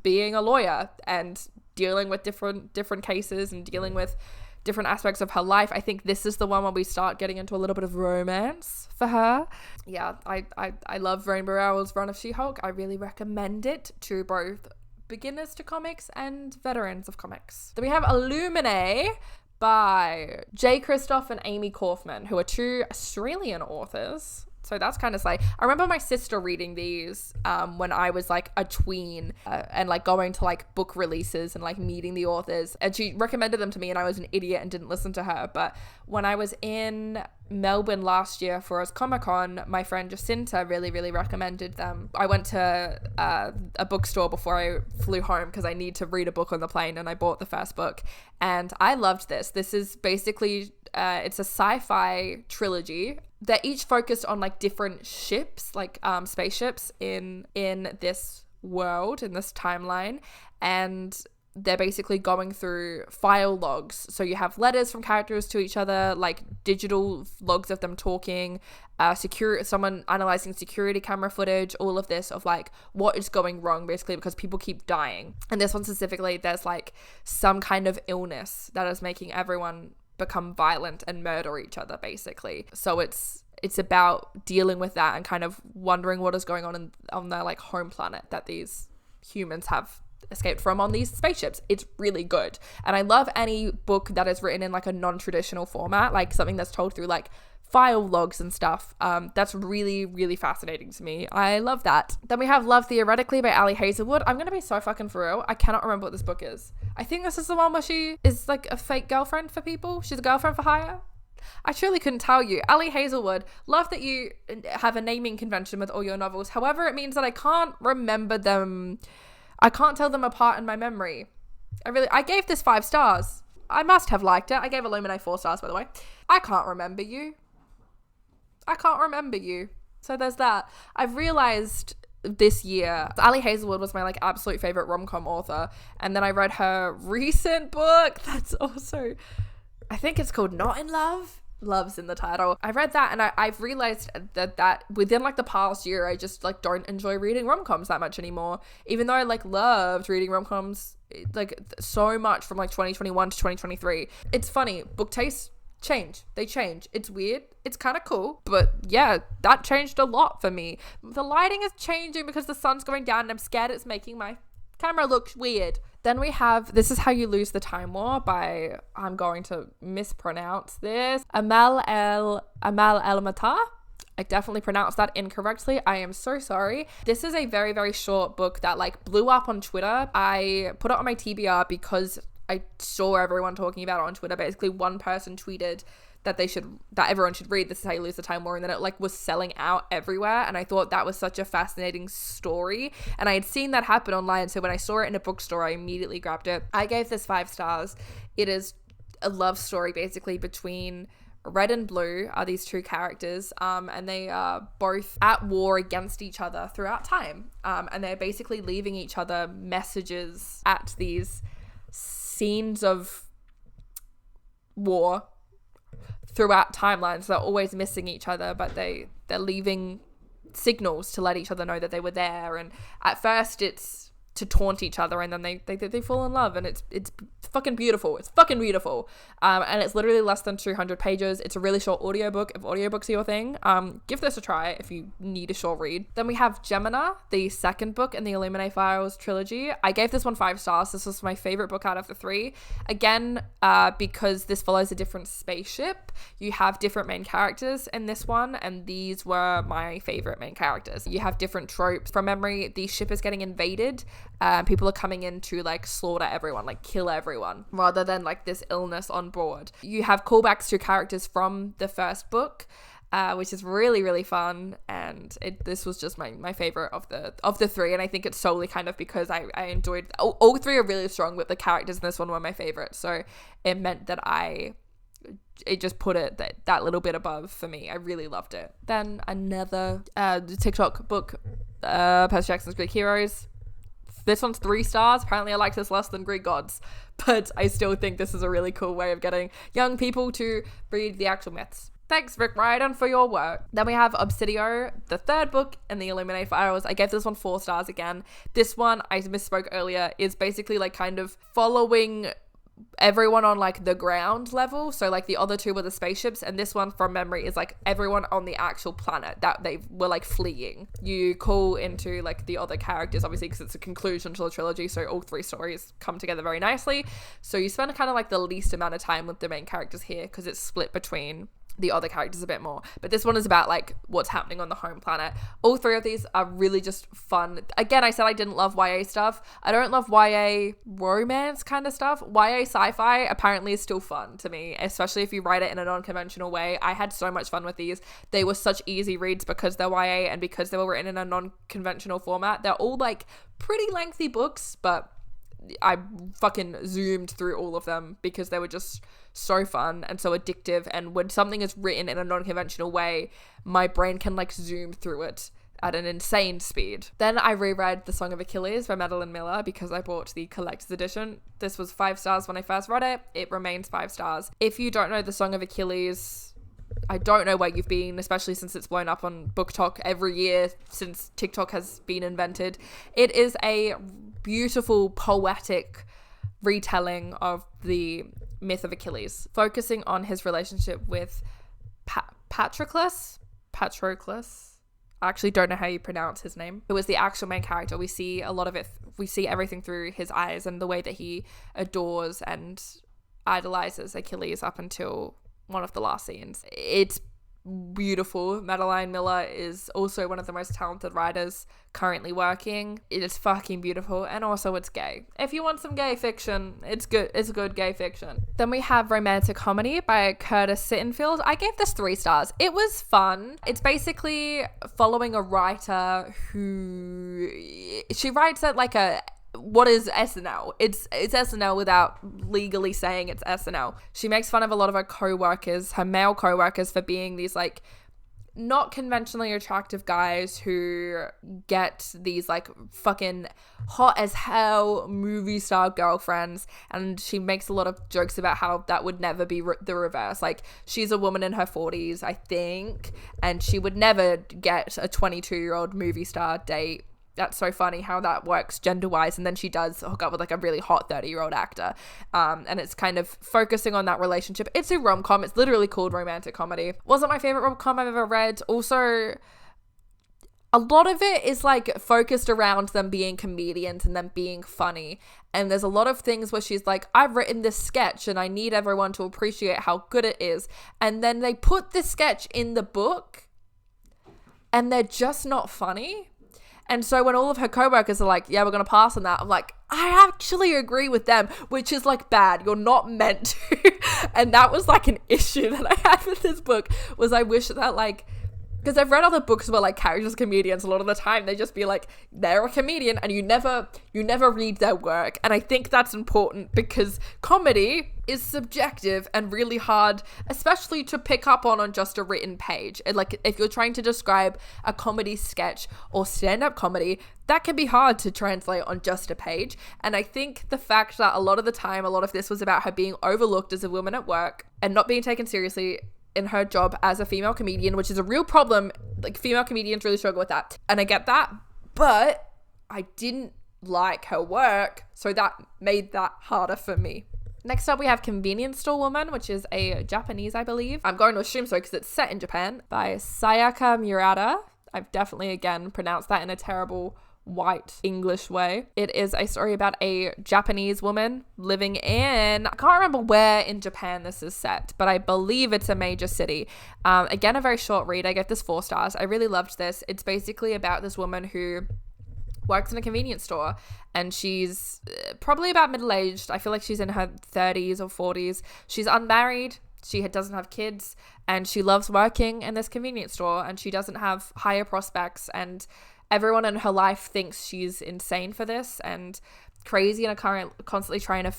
being a lawyer and dealing with different cases and dealing with different aspects of her life. I think this is the one where we start getting into a little bit of romance for her. Yeah, I love Rainbow Rowell's run of She-Hulk. I really recommend it to both beginners to comics and veterans of comics. Then we have Illuminae by Jay Kristoff and Amy Kaufman, who are 2 Australian authors. So that's kind of like, I remember my sister reading these when I was like a tween and like going to like book releases and like meeting the authors, and she recommended them to me and I was an idiot and didn't listen to her. But when I was in Melbourne last year for us Comic-Con, my friend Jacinta really recommended them. I went to a bookstore before I flew home because I need to read a book on the plane, and I bought the first book and I loved this. This is basically it's a sci-fi trilogy. They're each focused on like different ships, like spaceships in this world, in this timeline, and they're basically going through file logs. So you have letters from characters to each other, like digital logs of them talking, someone analyzing security camera footage, all of this of like what is going wrong basically because people keep dying. And this one specifically, there's like some kind of illness that is making everyone become violent and murder each other basically. So it's about dealing with that and kind of wondering what is going on their like home planet that these humans have escaped from on these spaceships. It's really good, and I love any book that is written in like a non-traditional format, like something that's told through like file logs and stuff. That's really fascinating to me. I love that. Then we have Love Theoretically by Ali Hazelwood. I'm gonna be so fucking for real, I cannot remember what this book is. I think this is the one where she is like a fake girlfriend for people. She's a girlfriend for hire. I truly couldn't tell you. Ali Hazelwood, love that you have a naming convention with all your novels. However, it means that I can't remember them. I can't tell them apart in my memory. I gave this 5 stars. I must have liked it. I gave Illuminae 4 stars, by the way. I can't remember you. So there's that. I've realized this year, Ali Hazelwood was my like absolute favorite rom-com author, and then I read her recent book that's also, I think it's called Not in Love. Love's in the title. I read that and I've realized that within like the past year, I just like don't enjoy reading rom-coms that much anymore, even though I like loved reading rom-coms like so much from like 2021 to 2023. It's funny, book tastes they change. It's weird, it's kind of cool, but yeah, that changed a lot for me. The lighting is changing because the sun's going down and I'm scared it's making my camera look weird. Then we have This Is How You Lose the Time War by, I'm going to mispronounce this, Amal El Matar. I definitely pronounced that incorrectly. I am so sorry. This is a very short book that like blew up on Twitter. I put it on my TBR because I saw everyone talking about it on Twitter. Basically, one person tweeted that everyone should read This Is How You Lose the Time War, and then it like was selling out everywhere, and I thought that was such a fascinating story, and I had seen that happen online, so when I saw it in a bookstore I immediately grabbed it. I gave this 5 stars. It is a love story basically between Red and Blue, are these 2 characters, and they are both at war against each other throughout time, and they're basically leaving each other messages at these scenes of war throughout timelines. They're always missing each other, but they're leaving signals to let each other know that they were there, and at first it's to taunt each other, and then they fall in love, and it's fucking beautiful. And it's literally less than 200 pages. It's a really short audiobook. If audiobooks are your thing, give this a try if you need a short read. Then we have Gemina, the second book in the Illuminae Files trilogy. I gave this one 5 stars. This was my favorite book out of the 3. Again, because this follows a different spaceship, you have different main characters in this one, and these were my favorite main characters. You have different tropes. From memory, the ship is getting invaded. People are coming in to like slaughter everyone, like kill everyone, rather than like this illness on board. You have callbacks to characters from the first book, which is really fun, and this was just my favorite of the 3, and I think it's solely kind of because I enjoyed all 3 are really strong, but the characters in this one were my favorite, so it meant that it just put it that little bit above for me. I really loved it. Then another TikTok book, Percy Jackson's Greek Heroes. This one's 3 stars. Apparently I like this less than Greek Gods, but I still think this is a really cool way of getting young people to read the actual myths. Thanks, Rick Riordan, for your work. Then we have Obsidio, the 3rd book in the Illuminae Files. I gave this one 4 stars again. This one, I misspoke earlier, is basically like kind of following everyone on like the ground level. So like the other 2 were the spaceships, and this one from memory is like everyone on the actual planet that they were like fleeing. You call into like the other characters, obviously, because it's a conclusion to the trilogy, so all 3 stories come together very nicely. So you spend kind of like the least amount of time with the main characters here, because it's split between the other characters a bit more. But this one is about like what's happening on the home planet. All three of these are really just fun. Again, I said I didn't love YA stuff. I don't love YA romance kind of stuff. YA sci-fi apparently is still fun to me, especially if you write it in a non-conventional way. I had so much fun with these. They were such easy reads because they're YA and because they were written in a non-conventional format. They're all like pretty lengthy books, but I fucking zoomed through all of them because they were just so fun and so addictive. And when something is written in a non-conventional way, my brain can like zoom through it at an insane speed. Then I reread The Song of Achilles by Madeline Miller because I bought the collector's edition. This was 5 stars when I first read it. It remains 5 stars. If you don't know The Song of Achilles, I don't know where you've been, especially since it's blown up on Book Talk every year since TikTok has been invented. It is a beautiful, poetic retelling of the myth of Achilles, focusing on his relationship with Patroclus. I actually don't know how you pronounce his name. It was the actual main character. We see a lot of it. We see everything through his eyes and the way that he adores and idolizes Achilles up until one of the last scenes. It's beautiful. Madeline Miller is also one of the most talented writers currently working. It is fucking beautiful, and also it's gay. If you want some gay fiction, it's good. It's good gay fiction. Then we have Romantic Comedy by Curtis Sittenfeld. I gave this 3 stars. It was fun. It's basically following a writer who she writes at like a what is SNL? It's SNL without legally saying it's SNL. She makes fun of a lot of her co-workers, her male co-workers, for being these like not conventionally attractive guys who get these like fucking hot as hell movie star girlfriends. And she makes a lot of jokes about how that would never be the reverse. Like, she's a woman in her 40s, I think, and she would never get a 22-year-old movie star date. That's so funny how that works gender-wise. And then she does hook up with like a really hot 30-year-old actor. And it's kind of focusing on that relationship. It's a rom-com. It's literally called Romantic Comedy. Wasn't my favorite rom-com I've ever read. Also, a lot of it is like focused around them being comedians and them being funny. And there's a lot of things where she's like, I've written this sketch and I need everyone to appreciate how good it is. And then they put the sketch in the book and they're just not funny. And so when all of her co-workers are like, yeah, we're going to pass on that, I'm like, I actually agree with them, which is like bad. You're not meant to. And that was like an issue that I had with this book, was I wish that like, because I've read other books where like characters are comedians, a lot of the time they just be like, they're a comedian, and you never read their work. And I think that's important because comedy is subjective and really hard, especially to pick up on just a written page. And like, if you're trying to describe a comedy sketch or stand-up comedy, that can be hard to translate on just a page. And I think the fact that a lot of the time, a lot of this was about her being overlooked as a woman at work and not being taken seriously in her job as a female comedian, which is a real problem. Like, female comedians really struggle with that. And I get that, but I didn't like her work, so that made that harder for me. Next up, we have Convenience Store Woman, which is a Japanese, I believe. I'm going to assume so because it's set in Japan, by Sayaka Murata. I've definitely, again, pronounced that in a terrible white English way. It is a story about a Japanese woman living in, I can't remember where in Japan this is set, but I believe it's a major city. Again, a very short read. I get this 4 stars. I really loved this. It's basically about this woman who works in a convenience store, and she's probably about middle-aged. I feel like she's in her 30s or 40s. She's unmarried. She doesn't have kids, and she loves working in this convenience store, and she doesn't have higher prospects, and everyone in her life thinks she's insane for this and crazy, and are constantly trying to,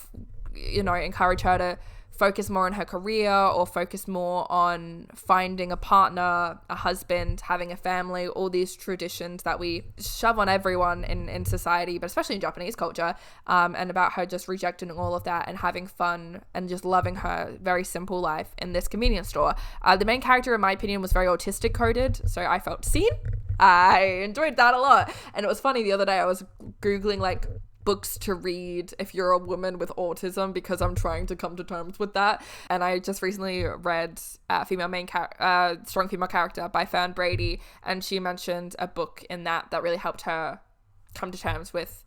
encourage her to focus more on her career or focus more on finding a partner, a husband, having a family, all these traditions that we shove on everyone in society, but especially in Japanese culture, and about her just rejecting all of that and having fun and just loving her very simple life in this convenience store. The main character, in my opinion, was very autistic coded, so I felt seen. I enjoyed that a lot. And it was funny, the other day I was Googling like books to read if you're a woman with autism, because I'm trying to come to terms with that. And I just recently read Strong Female Character by Fern Brady, and she mentioned a book in that really helped her come to terms with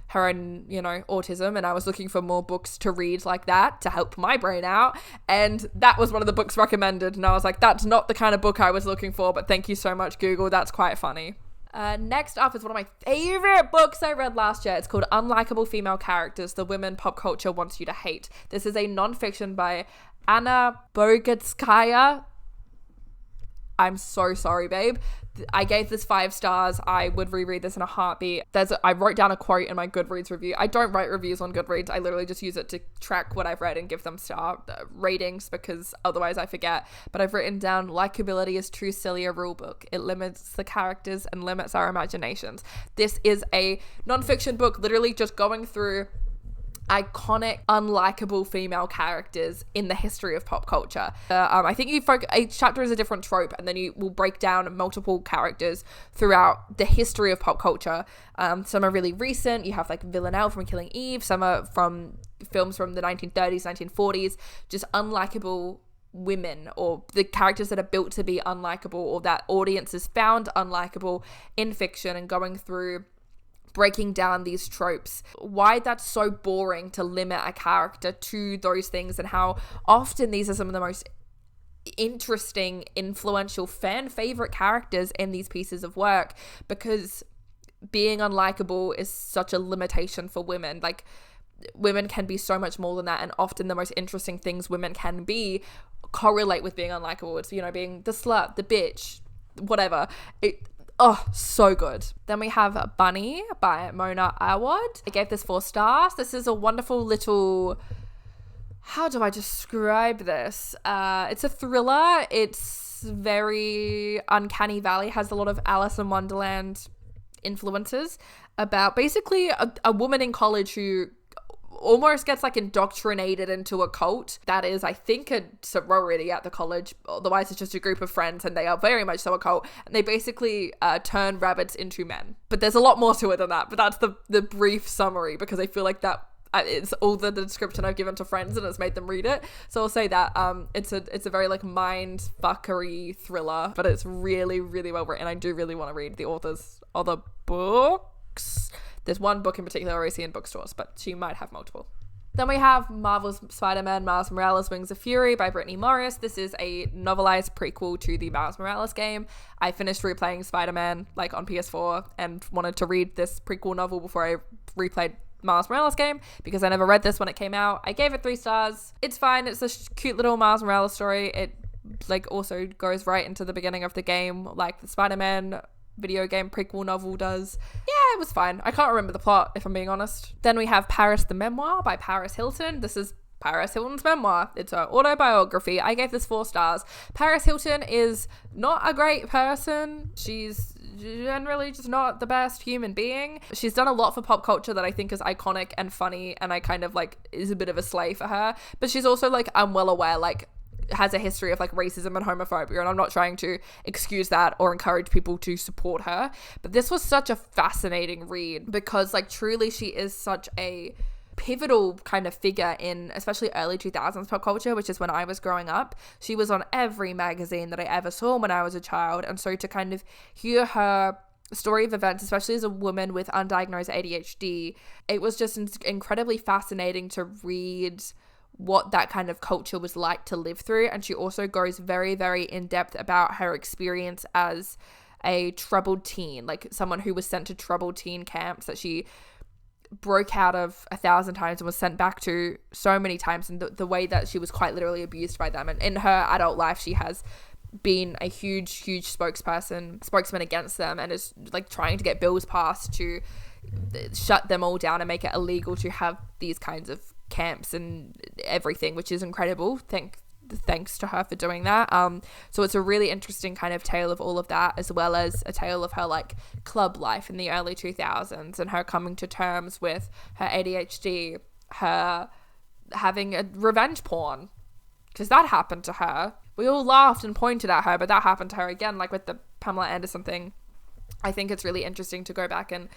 her own, autism, and I was looking for more books to read like that to help my brain out, and that was one of the books recommended, and I was like, that's not the kind of book I was looking for, but thank you so much, Google. That's quite funny. Next up is one of my favorite books I read last year. It's called Unlikable Female Characters, The Women Pop Culture Wants You to Hate. This is a nonfiction by Anna Bogatskaya. I'm so sorry, babe. I gave this 5 stars. I would reread this in a heartbeat. I wrote down a quote in my Goodreads review. I don't write reviews on Goodreads. I literally just use it to track what I've read and give them star ratings because otherwise I forget. But I've written down, likability is too silly a rule book. It limits the characters and limits our imaginations. This is a nonfiction book literally just going through iconic, unlikable female characters in the history of pop culture. I think each chapter is a different trope, and then you will break down multiple characters throughout the history of pop culture. Some are really recent. You have like Villanelle from Killing Eve. Some are from films from the 1930s, 1940s. Just unlikable women, or the characters that are built to be unlikable, or that audiences found unlikable in fiction, and going through breaking down these tropes, why that's so boring to limit a character to those things, and how often these are some of the most interesting, influential, fan favorite characters in these pieces of work, because being unlikable is such a limitation for women. Like, women can be so much more than that, and often the most interesting things women can be correlate with being unlikable. It's, being the slut, the bitch, whatever. Oh, so good. Then we have Bunny by Mona Awad. I gave this 4 stars. This is a wonderful little... How do I describe this? It's a thriller. It's very Uncanny Valley. Has a lot of Alice in Wonderland influences, about basically a woman in college who almost gets like indoctrinated into a cult that is, I think, a sorority at the college. Otherwise it's just a group of friends, and they are very much so a cult, and they basically turn rabbits into men. But there's a lot more to it than that, but that's the brief summary, because I feel like that it's all the description I've given to friends and it's made them read it. So I'll say that it's a very like mind fuckery thriller, but it's really, really well written. I do really want to read the author's other books. There's one book in particular I see in bookstores, but she might have multiple. Then we have Marvel's Spider-Man Miles Morales Wings of Fury by Brittany Morris. This is a novelized prequel to the Miles Morales game. I finished replaying Spider-Man like on PS4 and wanted to read this prequel novel before I replayed Miles Morales game, because I never read this when it came out. I gave it 3 stars. It's fine. It's a cute little Miles Morales story. It like also goes right into the beginning of the game, like the Spider-Man video game prequel novel does. Yeah, it was fine. I can't remember the plot, if I'm being honest. Then we have Paris the Memoir by Paris Hilton. This is Paris Hilton's memoir. It's an autobiography. I gave this 4 stars. Paris Hilton is not a great person. She's generally just not the best human being. She's done a lot for pop culture that I think is iconic and funny, and I kind of like is a bit of a slave for her. But she's also like, I'm well aware, like has a history of like racism and homophobia, and I'm not trying to excuse that or encourage people to support her, but this was such a fascinating read, because like truly she is such a pivotal kind of figure in especially early 2000s pop culture, which is when I was growing up. She was on every magazine that I ever saw when I was a child, and so to kind of hear her story of events, especially as a woman with undiagnosed ADHD, it was just incredibly fascinating to read what that kind of culture was like to live through. And she also goes very, very in depth about her experience as a troubled teen, like someone who was sent to troubled teen camps that she broke out of 1,000 times and was sent back to so many times, and the way that she was quite literally abused by them. And in her adult life, she has been a huge spokesman against them, and is like trying to get bills passed to shut them all down and make it illegal to have these kinds of camps and everything, which is incredible. Thanks to her for doing that. So it's a really interesting kind of tale of all of that, as well as a tale of her like club life in the early 2000s, and her coming to terms with her ADHD, her having a revenge porn, because that happened to her. We all laughed and pointed at her, but that happened to her again, like with the Pamela Anderson thing. I think it's really interesting to go back and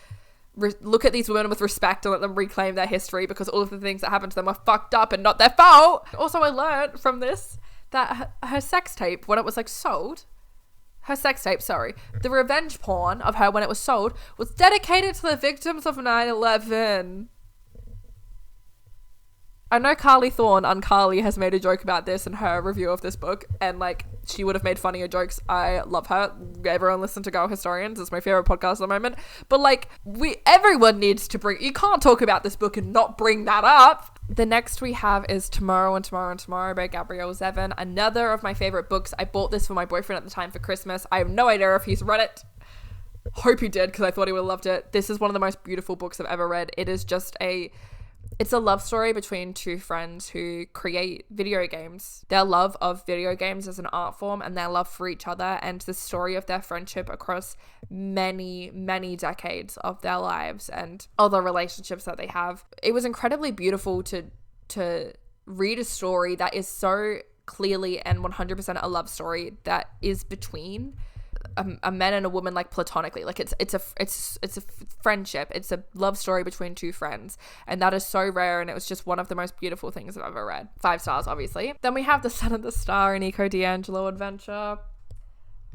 look at these women with respect and let them reclaim their history, because all of the things that happened to them were fucked up and not their fault. Also, I learned from this that her sex tape, when it was like sold, her sex tape, sorry, the revenge porn of her when it was sold was dedicated to the victims of 9/11. I know Carly Thorne, Uncarly, has made a joke about this in her review of this book, and like, she would have made funnier jokes. I love her. Everyone listen to Girl Historians. It's my favorite podcast at the moment. But like, everyone needs to you can't talk about this book and not bring that up. The next we have is Tomorrow and Tomorrow and Tomorrow by Gabrielle Zevin. Another of my favorite books. I bought this for my boyfriend at the time for Christmas. I have no idea if he's read it. Hope he did, because I thought he would have loved it. This is one of the most beautiful books I've ever read. It is just it's a love story between two friends who create video games. Their love of video games as an art form and their love for each other, and the story of their friendship across many, many decades of their lives and other relationships that they have. It was incredibly beautiful to read a story that is so clearly and 100% a love story that is between a man and a woman, like platonically. Like it's a friendship. It's a love story between two friends, and that is so rare, and it was just one of the most beautiful things I've ever read. 5 stars, obviously. Then we have The Son of the Star, an Nico D'Angelo adventure.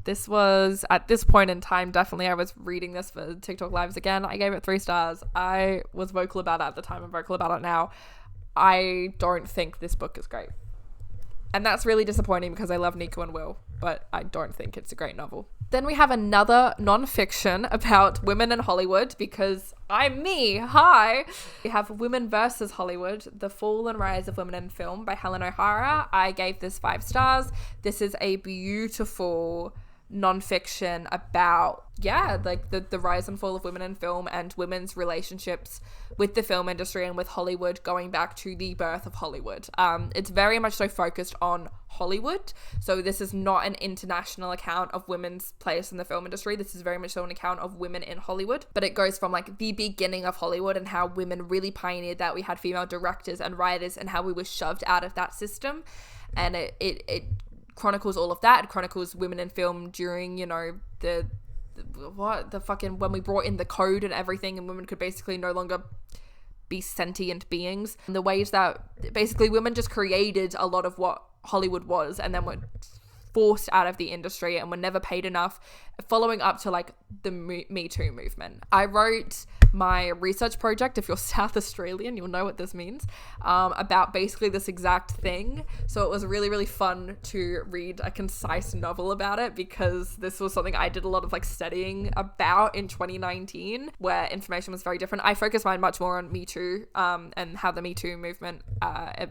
This was, at this point in time, definitely I was reading this for TikTok lives again. I gave it 3 stars. I was vocal about it at the time. I'm vocal about it now. I don't think this book is great, and that's really disappointing because I love Nico and Will, but I don't think it's a great novel. Then we have another non-fiction about women in Hollywood, because I'm me. Hi. We have Women versus Hollywood, The Fall and Rise of Women in Film by Helen O'Hara. I gave this 5 stars. This is a beautiful non-fiction about like the rise and fall of women in film and women's relationships with the film industry and with Hollywood, going back to the birth of Hollywood. It's very much so focused on Hollywood, so this is not an international account of women's place in the film industry. This is very much so an account of women in Hollywood, but it goes from like the beginning of Hollywood and how women really pioneered that. We had female directors and writers and how we were shoved out of that system, and it chronicles all of that. It chronicles women in film during, when we brought in the code and everything, and women could basically no longer be sentient beings. And the ways that basically women just created a lot of what Hollywood was, and then were forced out of the industry and were never paid enough, following up to like the Me Too movement. I wrote my research project, if you're South Australian, you'll know what this means, about basically this exact thing. So it was really, really fun to read a concise novel about it, because this was something I did a lot of like studying about in 2019, where information was very different. I focused mine much more on Me Too, and how the Me Too movement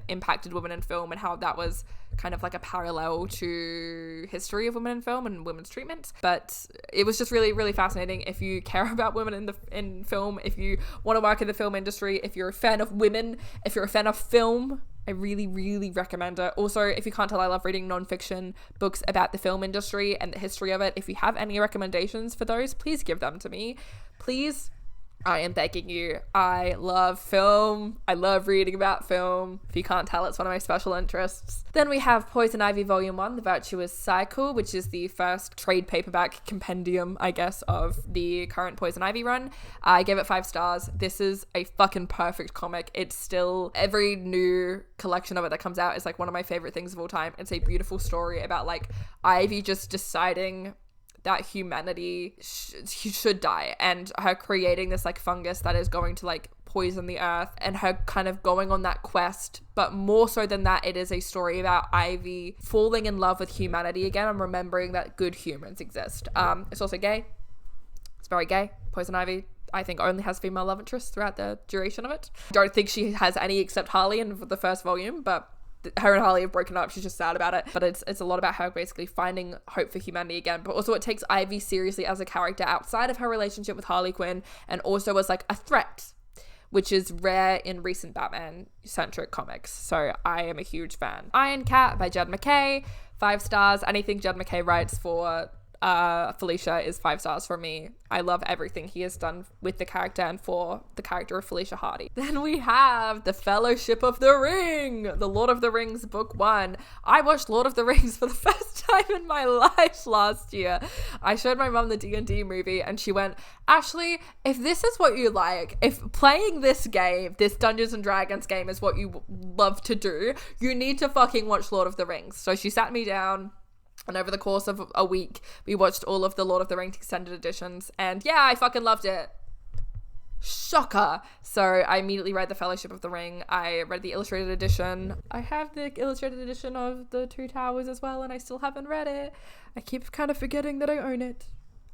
impacted women in film, and how that was kind of like a parallel to history of women in film and women's treatment. But it was just really, really fascinating. If you care about women in film, if you want to work in the film industry, if you're a fan of women, if you're a fan of film, I really, really recommend it. Also, if you can't tell, I love reading non-fiction books about the film industry and the history of it. If you have any recommendations for those, please give them to me. Please. I am begging you. I love film. I love reading about film. If you can't tell, it's one of my special interests. Then we have Poison Ivy Volume 1, The Virtuous Cycle, which is the first trade paperback compendium, I guess, of the current Poison Ivy run. I gave it 5 stars. This is a fucking perfect comic. It's still, every new collection of it that comes out is like one of my favorite things of all time. It's a beautiful story about like Ivy just deciding that humanity should die, and her creating this like fungus that is going to like poison the earth, and her kind of going on that quest. But more so than that, it is a story about Ivy falling in love with humanity again and remembering that good humans exist. It's also gay. It's very gay. Poison Ivy, I think, only has female love interests throughout the duration of it. Don't think she has any except Harley in the first volume, but her and Harley have broken up. She's just sad about it. But it's a lot about her basically finding hope for humanity again. But also it takes Ivy seriously as a character outside of her relationship with Harley Quinn, and also as like a threat, which is rare in recent Batman-centric comics. So I am a huge fan. Iron Cat by Jed MacKay, 5 stars. Anything Jed MacKay writes for Felicia is 5 stars for me. I love everything he has done with the character and for the character of Felicia Hardy. Then we have The Fellowship of the Ring, the Lord of the Rings book 1. I watched Lord of the Rings for the first time in my life last year. I showed my mum the D&D movie and she went, Ashlee, if this is what you like, if playing this game, this Dungeons and Dragons game is what you love to do, you need to fucking watch Lord of the Rings. So she sat me down. And over the course of a week, we watched all of the Lord of the Rings extended editions. And yeah, I fucking loved it. Shocker. So I immediately read the Fellowship of the Ring. I read the illustrated edition. I have the illustrated edition of the Two Towers as well, and I still haven't read it. I keep kind of forgetting that I own it.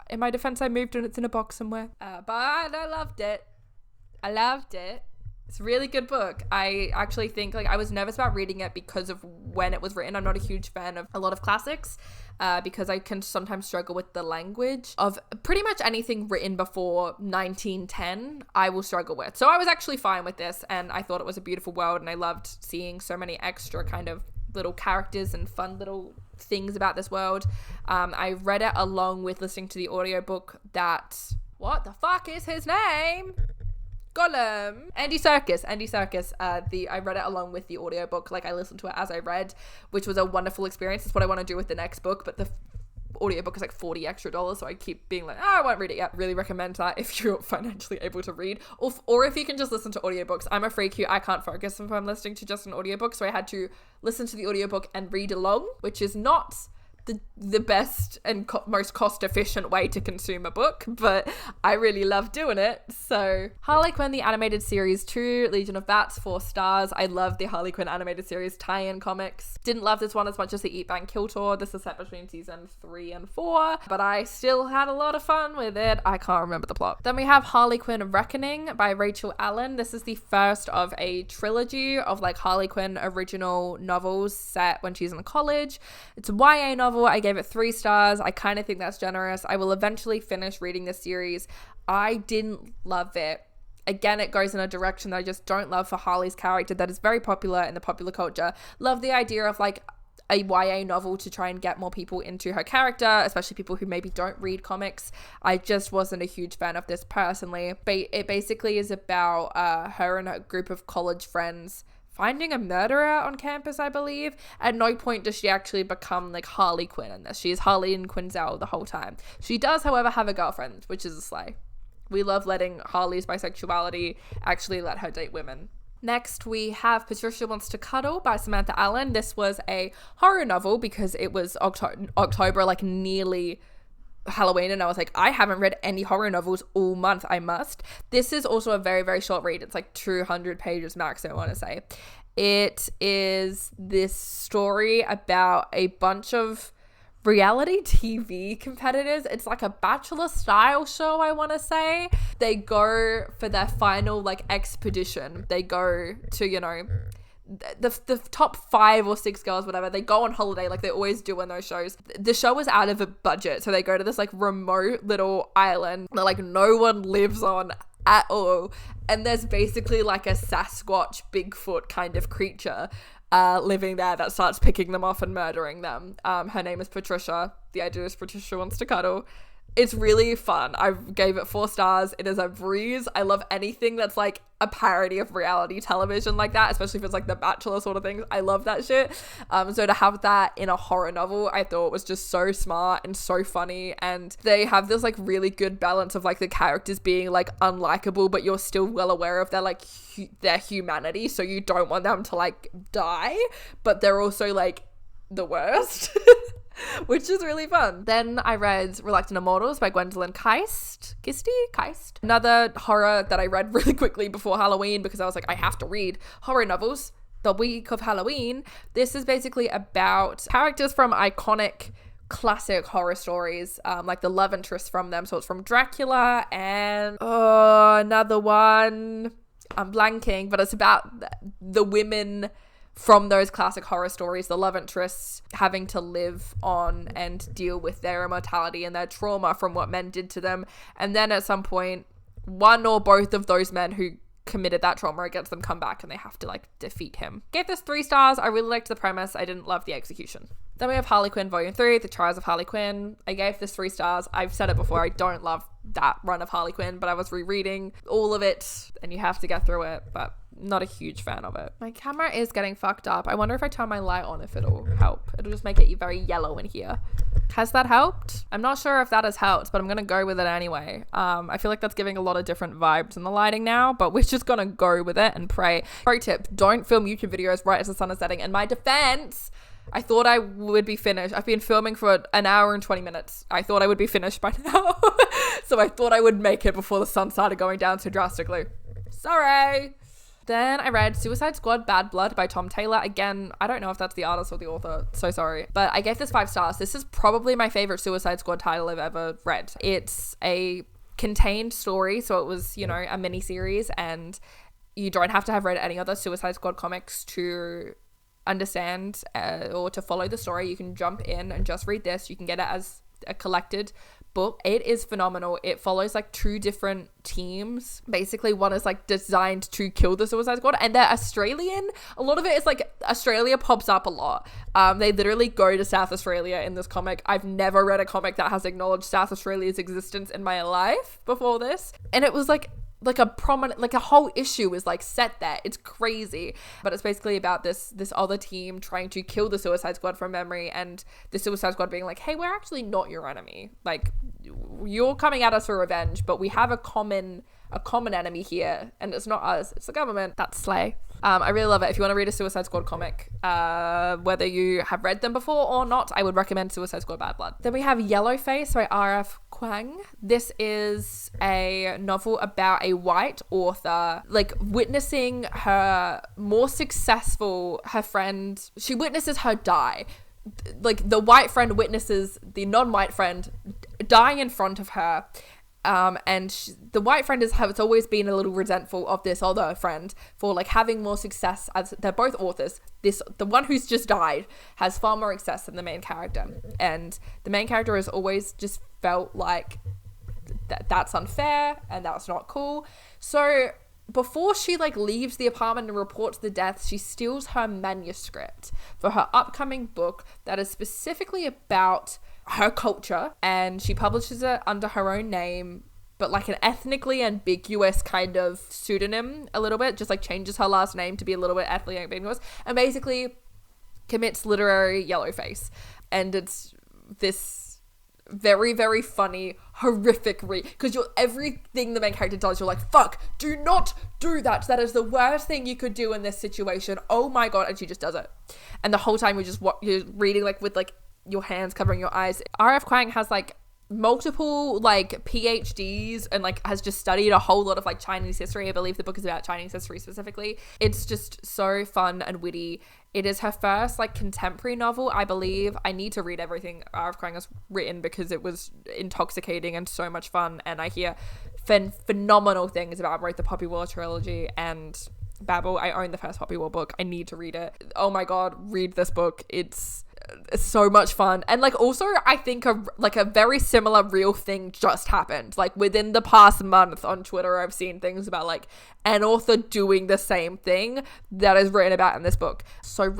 In my defense, I moved and it's in a box somewhere. But I loved it. I loved it. It's a really good book. I actually think, like, I was nervous about reading it because of when it was written. I'm not a huge fan of a lot of classics because I can sometimes struggle with the language of pretty much anything written before 1910. I will struggle with. So I was actually fine with this, and I thought it was a beautiful world, and I loved seeing so many extra kind of little characters and fun little things about this world. I read it along with listening to the audiobook that... What the fuck is his name? Gollum. Andy Serkis. I read it along with the audiobook. Like, I listened to it as I read, which was a wonderful experience. It's what I want to do with the next book, but the audiobook is like $40 extra, so I keep being like, I won't read it yet. Really recommend that if you're financially able to read, or if you can just listen to audiobooks. I'm a freak who I can't focus if I'm listening to just an audiobook, so I had to listen to the audiobook and read along, which is not the best and most cost efficient way to consume a book, but I really love doing it. So Harley Quinn, the animated series 2, Legion of Bats, 4 stars. I love the Harley Quinn animated series tie-in comics. Didn't love this one as much as the Eat Bang Kill Tour. This is set between season 3 and 4, but I still had a lot of fun with it. I can't remember the plot. Then we have Harley Quinn Reckoning by Rachel Allen. This is the first of a trilogy of like Harley Quinn original novels set when she's in college. It's a YA novel. I gave it 3 stars. I kind of think that's generous. I will eventually finish reading this series. I didn't love it. Again, it goes in a direction that I just don't love for Harley's character that is very popular in the popular culture. Love the idea of like a YA novel to try and get more people into her character, especially people who maybe don't read comics. I just wasn't a huge fan of this personally. It basically is about her and a group of college friends finding a murderer on campus, I believe. At no point does she actually become like Harley Quinn in this. She is Harley and Quinzel the whole time. She does, however, have a girlfriend, which is a slay. We love letting Harley's bisexuality actually let her date women. Next, we have Patricia Wants to Cuddle by Samantha Allen. This was a horror novel because it was October, like nearly Halloween, and I was like, I haven't read any horror novels all month. I must. This is also a very, very short read. It's like 200 pages max, I want to say. It is this story about a bunch of reality TV competitors. It's like a Bachelor style show, I want to say. They go for their final like expedition. They go to, you know, the top 5 or 6 girls, whatever, they go on holiday like they always do in those shows. The show is out of a budget, so they go to this like remote little island that like no one lives on at all, and there's basically like a Sasquatch Bigfoot kind of creature living there that starts picking them off and murdering them. Her name is Patricia. The idea is Patricia Wants to Cuddle. It's really fun. I gave it 4 stars. It is a breeze. I love anything that's like a parody of reality television like that, especially if it's like The Bachelor sort of things. I love that shit. So to have that in a horror novel, I thought was just so smart and so funny. And they have this like really good balance of like the characters being like unlikable, but you're still well aware of their like their humanity. So you don't want them to like die, but they're also like the worst. Which is really fun. Then I read Reluctant Immortals by Gwendolyn Keist. Another horror that I read really quickly before Halloween because I was like, I have to read horror novels the week of Halloween. This is basically about characters from iconic classic horror stories, like the love interest from them. So it's from Dracula and another one. I'm blanking, but it's about the women from those classic horror stories, the love interests having to live on and deal with their immortality and their trauma from what men did to them. And then at some point, one or both of those men who committed that trauma against them come back and they have to like defeat him. Gave this 3 stars. I really liked the premise. I didn't love the execution. Then we have Harley Quinn Volume 3, The Trials of Harley Quinn. I gave this 3 stars. I've said it before, I don't love that run of Harley Quinn, but I was rereading all of it and you have to get through it, but not a huge fan of it. My camera is getting fucked up. I wonder if I turn my light on if it'll help. It'll just make it very yellow in here. Has that helped? I'm not sure if that has helped, but I'm gonna go with it anyway. I feel like that's giving a lot of different vibes in the lighting now, but we're just gonna go with it and pray. Pro tip, don't film YouTube videos right as the sun is setting. In my defense, I thought I would be finished. I've been filming for an hour and 20 minutes. I thought I would be finished by now. So I thought I would make it before the sun started going down so drastically. Sorry. Then I read Suicide Squad Bad Blood by Tom Taylor. Again, I don't know if that's the artist or the author. So sorry. But I gave this 5 stars. This is probably my favorite Suicide Squad title I've ever read. It's a contained story. So it was, you know, a mini series, and you don't have to have read any other Suicide Squad comics to understand or to follow the story. You can jump in and just read this. You can get it as a collected book. It is phenomenal. It follows like 2 different teams. Basically, one is like designed to kill the Suicide Squad, and they're Australian. A lot of it is like Australia pops up a lot. They literally go to South Australia in this comic. I've never read a comic that has acknowledged South Australia's existence in my life before this, and it was like a prominent, like a whole issue is like set there. It's crazy. But it's basically about this other team trying to kill the Suicide Squad from memory, and the Suicide Squad being like, hey, we're actually not your enemy. Like, you're coming at us for revenge, but we have a common enemy here, and it's not us, it's the government. That's slay. I really love it. If you want to read a Suicide Squad comic, whether you have read them before or not, I would recommend Suicide Squad Bad Blood. Then we have Yellowface by R.F. Kuang. This is a novel about a white author, like, witnessing her friend, she witnesses her die. Like, the white friend witnesses the non-white friend die in front of her. The white friend has always been a little resentful of this other friend for like having more success, as they're both authors. The one who's just died has far more success than the main character, and the main character has always just felt like that's unfair and that's not cool. So before she like leaves the apartment and reports the deaths, she steals her manuscript for her upcoming book that is specifically about her culture, and she publishes it under her own name, but like an ethnically ambiguous kind of pseudonym a little bit, just like changes her last name to be a little bit ethnically ambiguous, and basically commits literary yellowface. And it's this very, very funny, horrific read, because everything the main character does, you're like, fuck, do not do that. That is the worst thing you could do in this situation. Oh my god. And she just does it. And the whole time you're reading like with like your hands covering your eyes. R.F. Kuang has like multiple like PhDs and like has just studied a whole lot of like Chinese history. I believe the book is about Chinese history specifically. It's just so fun and witty. It is her first like contemporary novel, I believe. I need to read everything R.F. Kuang has written because it was intoxicating and so much fun, and I hear phenomenal things about both the Poppy War trilogy and Babel. I own the first Poppy War book. I need to read it. Oh my god, read this book. It's so much fun. And like also I think a very similar real thing just happened. Like within the past month on Twitter, I've seen things about like an author doing the same thing that is written about in this book. So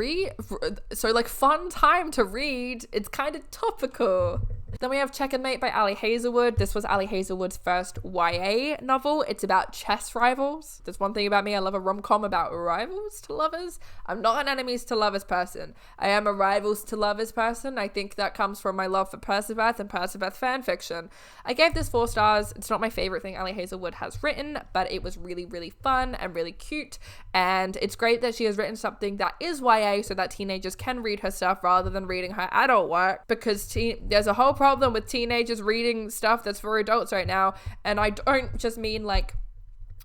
like fun time to read. It's kind of topical. Then we have Check and Mate by Ali Hazelwood. This was Ali Hazelwood's first YA novel. It's about chess rivals. There's one thing about me, I love a rom-com about rivals to lovers. I'm not an enemies to lovers person. I am a rivals to lovers person. I think that comes from my love for Perciveth and Perciveth fanfiction. I gave this 4 stars. It's not my favorite thing Ali Hazelwood has written, but it was really, really fun and really cute. And it's great that she has written something that is YA so that teenagers can read her stuff rather than reading her adult work, because there's a whole problem with teenagers reading stuff that's for adults right now. And I don't just mean like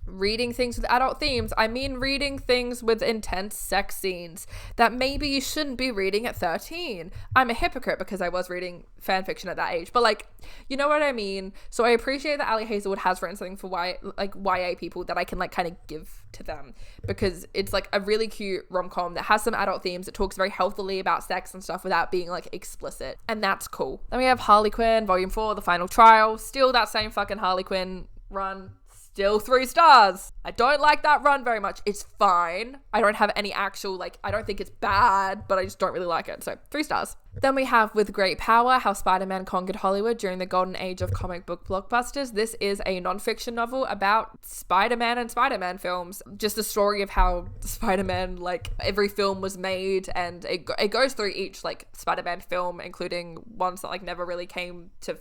reading things with adult themes. I mean reading things with intense sex scenes that maybe you shouldn't be reading at 13. I'm a hypocrite because I was reading fan fiction at that age, but like, you know what I mean? So I appreciate that Ali Hazelwood has written something for YA people that I can like kind of give to them, because it's like a really cute rom-com that has some adult themes. It talks very healthily about sex and stuff without being like explicit, and that's cool. Then we have Harley Quinn Volume 4, The Final Trial. Still that same fucking Harley Quinn run. Still 3 stars. I don't like that run very much. It's fine. I don't have any actual, like, I don't think it's bad, but I just don't really like it. So 3 stars. Then we have With Great Power, How Spider-Man Conquered Hollywood During the Golden Age of Comic Book Blockbusters. This is a non-fiction novel about Spider-Man and Spider-Man films. Just a story of how Spider-Man, like, every film was made, and it goes through each, like, Spider-Man film, including ones that, like, never really came to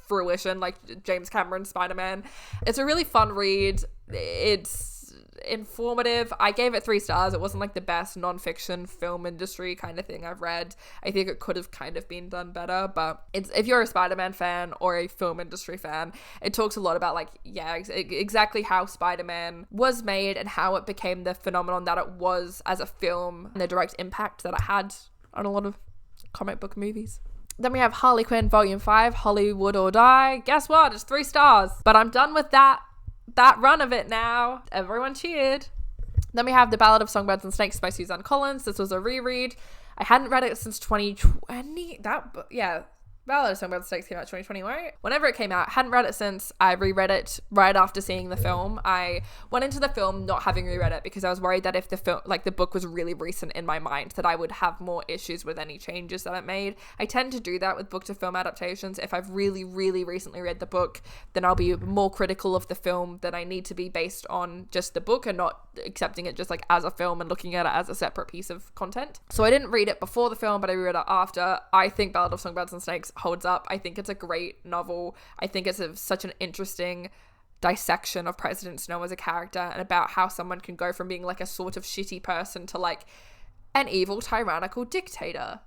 fruition, like James Cameron's Spider-Man. It's a really fun read. It's informative. I gave it 3 stars. It wasn't like the best non-fiction film industry kind of thing I've read. I think it could have kind of been done better, but it's, if you're a Spider-Man fan or a film industry fan, it talks a lot about like, yeah, exactly how Spider-Man was made and how it became the phenomenon that it was as a film and the direct impact that it had on a lot of comic book movies. Then we have Harley Quinn Volume 5, Hollywood or Die. Guess what? It's 3 stars. But I'm done with that run of it now. Everyone cheered. Then we have The Ballad of Songbirds and Snakes by Suzanne Collins. This was a reread. I hadn't read it since 2020. Ballad of Songbirds and Snakes came out 2020, right? Whenever it came out, hadn't read it since. I reread it right after seeing the film. I went into the film not having reread it because I was worried that if the film, like the book was really recent in my mind, that I would have more issues with any changes that it made. I tend to do that with book to film adaptations. If I've really, really recently read the book, then I'll be more critical of the film than I need to be based on just the book and not accepting it just like as a film and looking at it as a separate piece of content. So I didn't read it before the film, but I reread it after. I think Ballad of Songbirds and Snakes holds up. I think it's a great novel. I think it's such an interesting dissection of President Snow as a character and about how someone can go from being like a sort of shitty person to like an evil tyrannical dictator.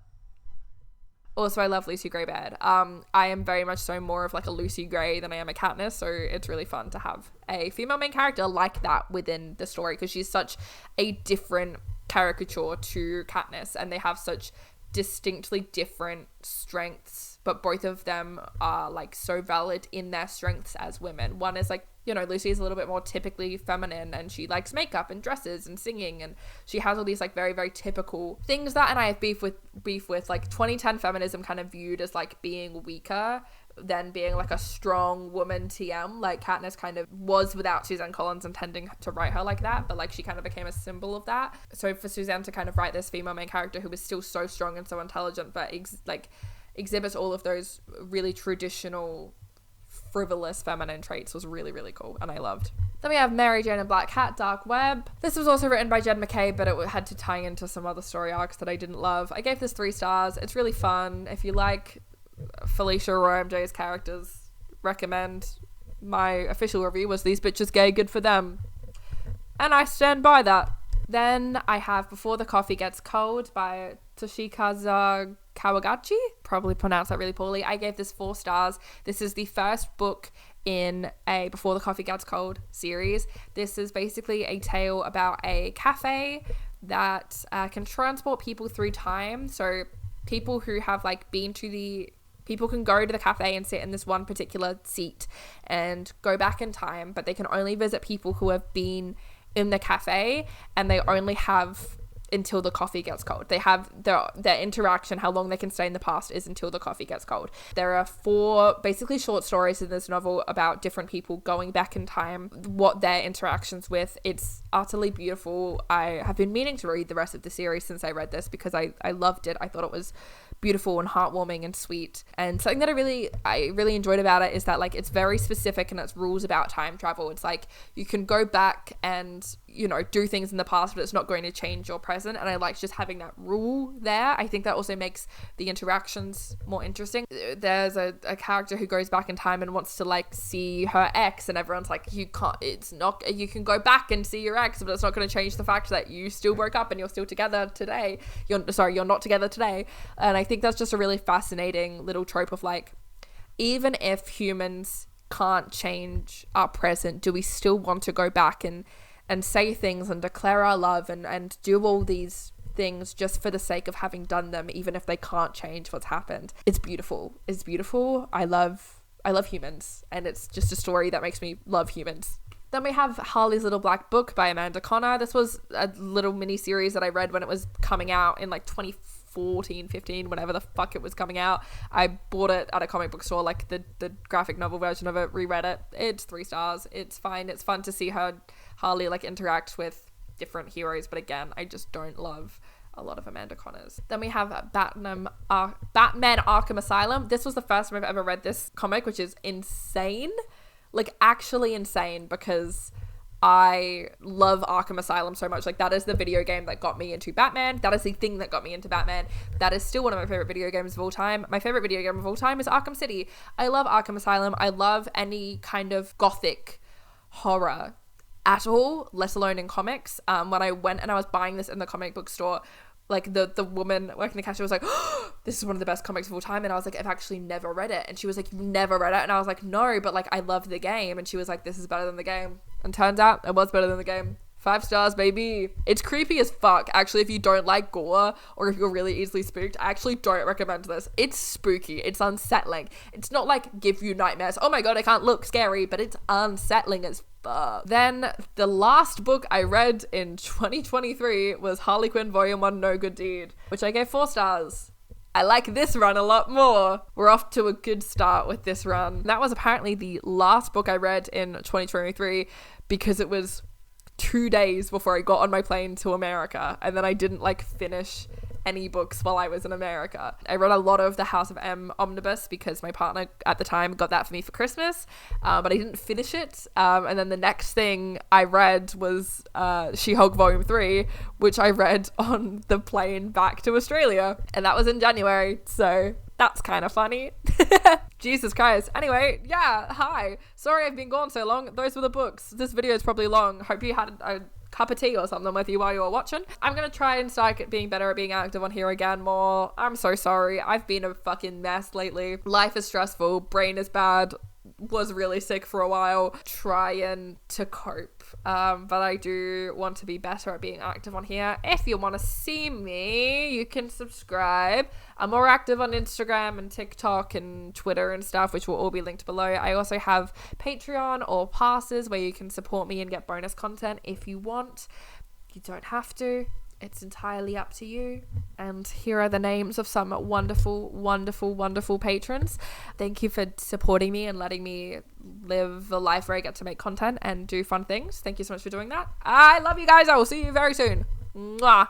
Also, I love Lucy Gray Baird. I am very much so more of like a Lucy Gray than I am a Katniss, so it's really fun to have a female main character like that within the story because she's such a different caricature to Katniss and they have such distinctly different strengths, but both of them are like so valid in their strengths as women. One is like, you know, Lucy is a little bit more typically feminine and she likes makeup and dresses and singing and she has all these like very, very typical things that, and I have beef with like 2010 feminism kind of viewed as like being weaker than being like a strong woman TM. Like Katniss kind of was without Suzanne Collins intending to write her like that, but like she kind of became a symbol of that. So for Suzanne to kind of write this female main character who was still so strong and so intelligent but exhibits all of those really traditional frivolous feminine traits was really, really cool and I loved. Then we have Mary Jane and Black Cat Dark Web. This was also written by Jed McKay, but it had to tie into some other story arcs that I didn't love. I gave this 3 stars. It's really fun. If you like Felicia or OMJ's characters, recommend. My official review was these bitches gay, good for them. And I stand by that. Then I have Before the Coffee Gets Cold by Toshikazu Kawagachi. Probably pronounced that really poorly. I gave this 4 stars. This is the first book in a Before the Coffee Gets Cold series. This is basically a tale about a cafe that can transport people through time. So people who have like been to the... People can go to the cafe and sit in this one particular seat and go back in time, but they can only visit people who have been in the cafe and they only have until the coffee gets cold. They have their interaction, how long they can stay in the past is until the coffee gets cold. There are 4 basically short stories in this novel about different people going back in time, what their interactions with. It's utterly beautiful. I have been meaning to read the rest of the series since I read this because I loved it. I thought it was beautiful and heartwarming and sweet. And something that I really enjoyed about it is that like it's very specific in its rules about time travel. It's like you can go back and, you know, do things in the past, but it's not going to change your present. And I like just having that rule there. I think that also makes the interactions more interesting. There's a character who goes back in time and wants to like see her ex, and everyone's like, you can go back and see your ex, but it's not going to change the fact that you still broke up and you're still together today. You're not together today. And I think that's just a really fascinating little trope of like, even if humans can't change our present, do we still want to go back and say things and declare our love and do all these things just for the sake of having done them, even if they can't change what's happened? It's beautiful. I love humans, and it's just a story that makes me love humans. Then we have Harley's Little Black Book by Amanda Connor. This was a little mini series that I read when it was coming out in like 2014, 15, whenever the fuck it was coming out. I bought it at a comic book store, like the graphic novel version of it, reread it. It's 3 stars. It's fine. It's fun to see Harley like interact with different heroes, but again, I just don't love a lot of Amanda Connor's. Then we have Batman Arkham Asylum. This was the first time I've ever read this comic, which is insane. Like actually insane, because I love Arkham Asylum so much. Like that is the video game that got me into Batman. That is the thing that got me into Batman. That is still one of my favorite video games of all time. My favorite video game of all time is Arkham City. I love Arkham Asylum. I love any kind of gothic horror. at all, let alone in comics. When I went and I was buying this in the comic book store, like the woman working the cashier was like, oh, this is one of the best comics of all time. And I was like, I've actually never read it. And she was like, you've never read it? And I was like, no, but like I love the game. And she was like, this is better than the game. And turns out it was better than the game. 5 stars, baby. It's creepy as fuck. Actually, if you don't like gore or if you're really easily spooked, I actually don't recommend this. It's spooky. It's unsettling. It's not like give you nightmares. Oh my god, I can't look, scary, but it's unsettling as fuck. Then the last book I read in 2023 was Harley Quinn Volume 1 No Good Deed, which I gave 4 stars. I like this run a lot more. We're off to a good start with this run. That was apparently the last book I read in 2023 because it was 2 days before I got on my plane to America, and then I didn't like finish any books while I was in America. I read a lot of the House of M omnibus because my partner at the time got that for me for Christmas, but I didn't finish it. And then the next thing I read was She-Hulk Volume 3, which I read on the plane back to Australia, and that was in January, so that's kind of funny. Jesus Christ. Anyway, yeah, hi. Sorry I've been gone so long. Those were the books. This video is probably long. Hope you had a cup of tea or something with you while you were watching. I'm gonna try and start being better at being active on here again more. I'm so sorry. I've been a fucking mess lately. Life is stressful. Brain is bad. Was really sick for a while. Trying to cope. But I do want to be better at being active on here. If you want to see me, you can subscribe. I'm more active on Instagram and TikTok and Twitter and stuff, which will all be linked below. I also have Patreon or passes where you can support me and get bonus content if you want. You don't have to. It's entirely up to you. And here are the names of some wonderful, wonderful, wonderful patrons. Thank you for supporting me and letting me live a life where I get to make content and do fun things. Thank you so much for doing that. I love you guys. I will see you very soon. Mwah.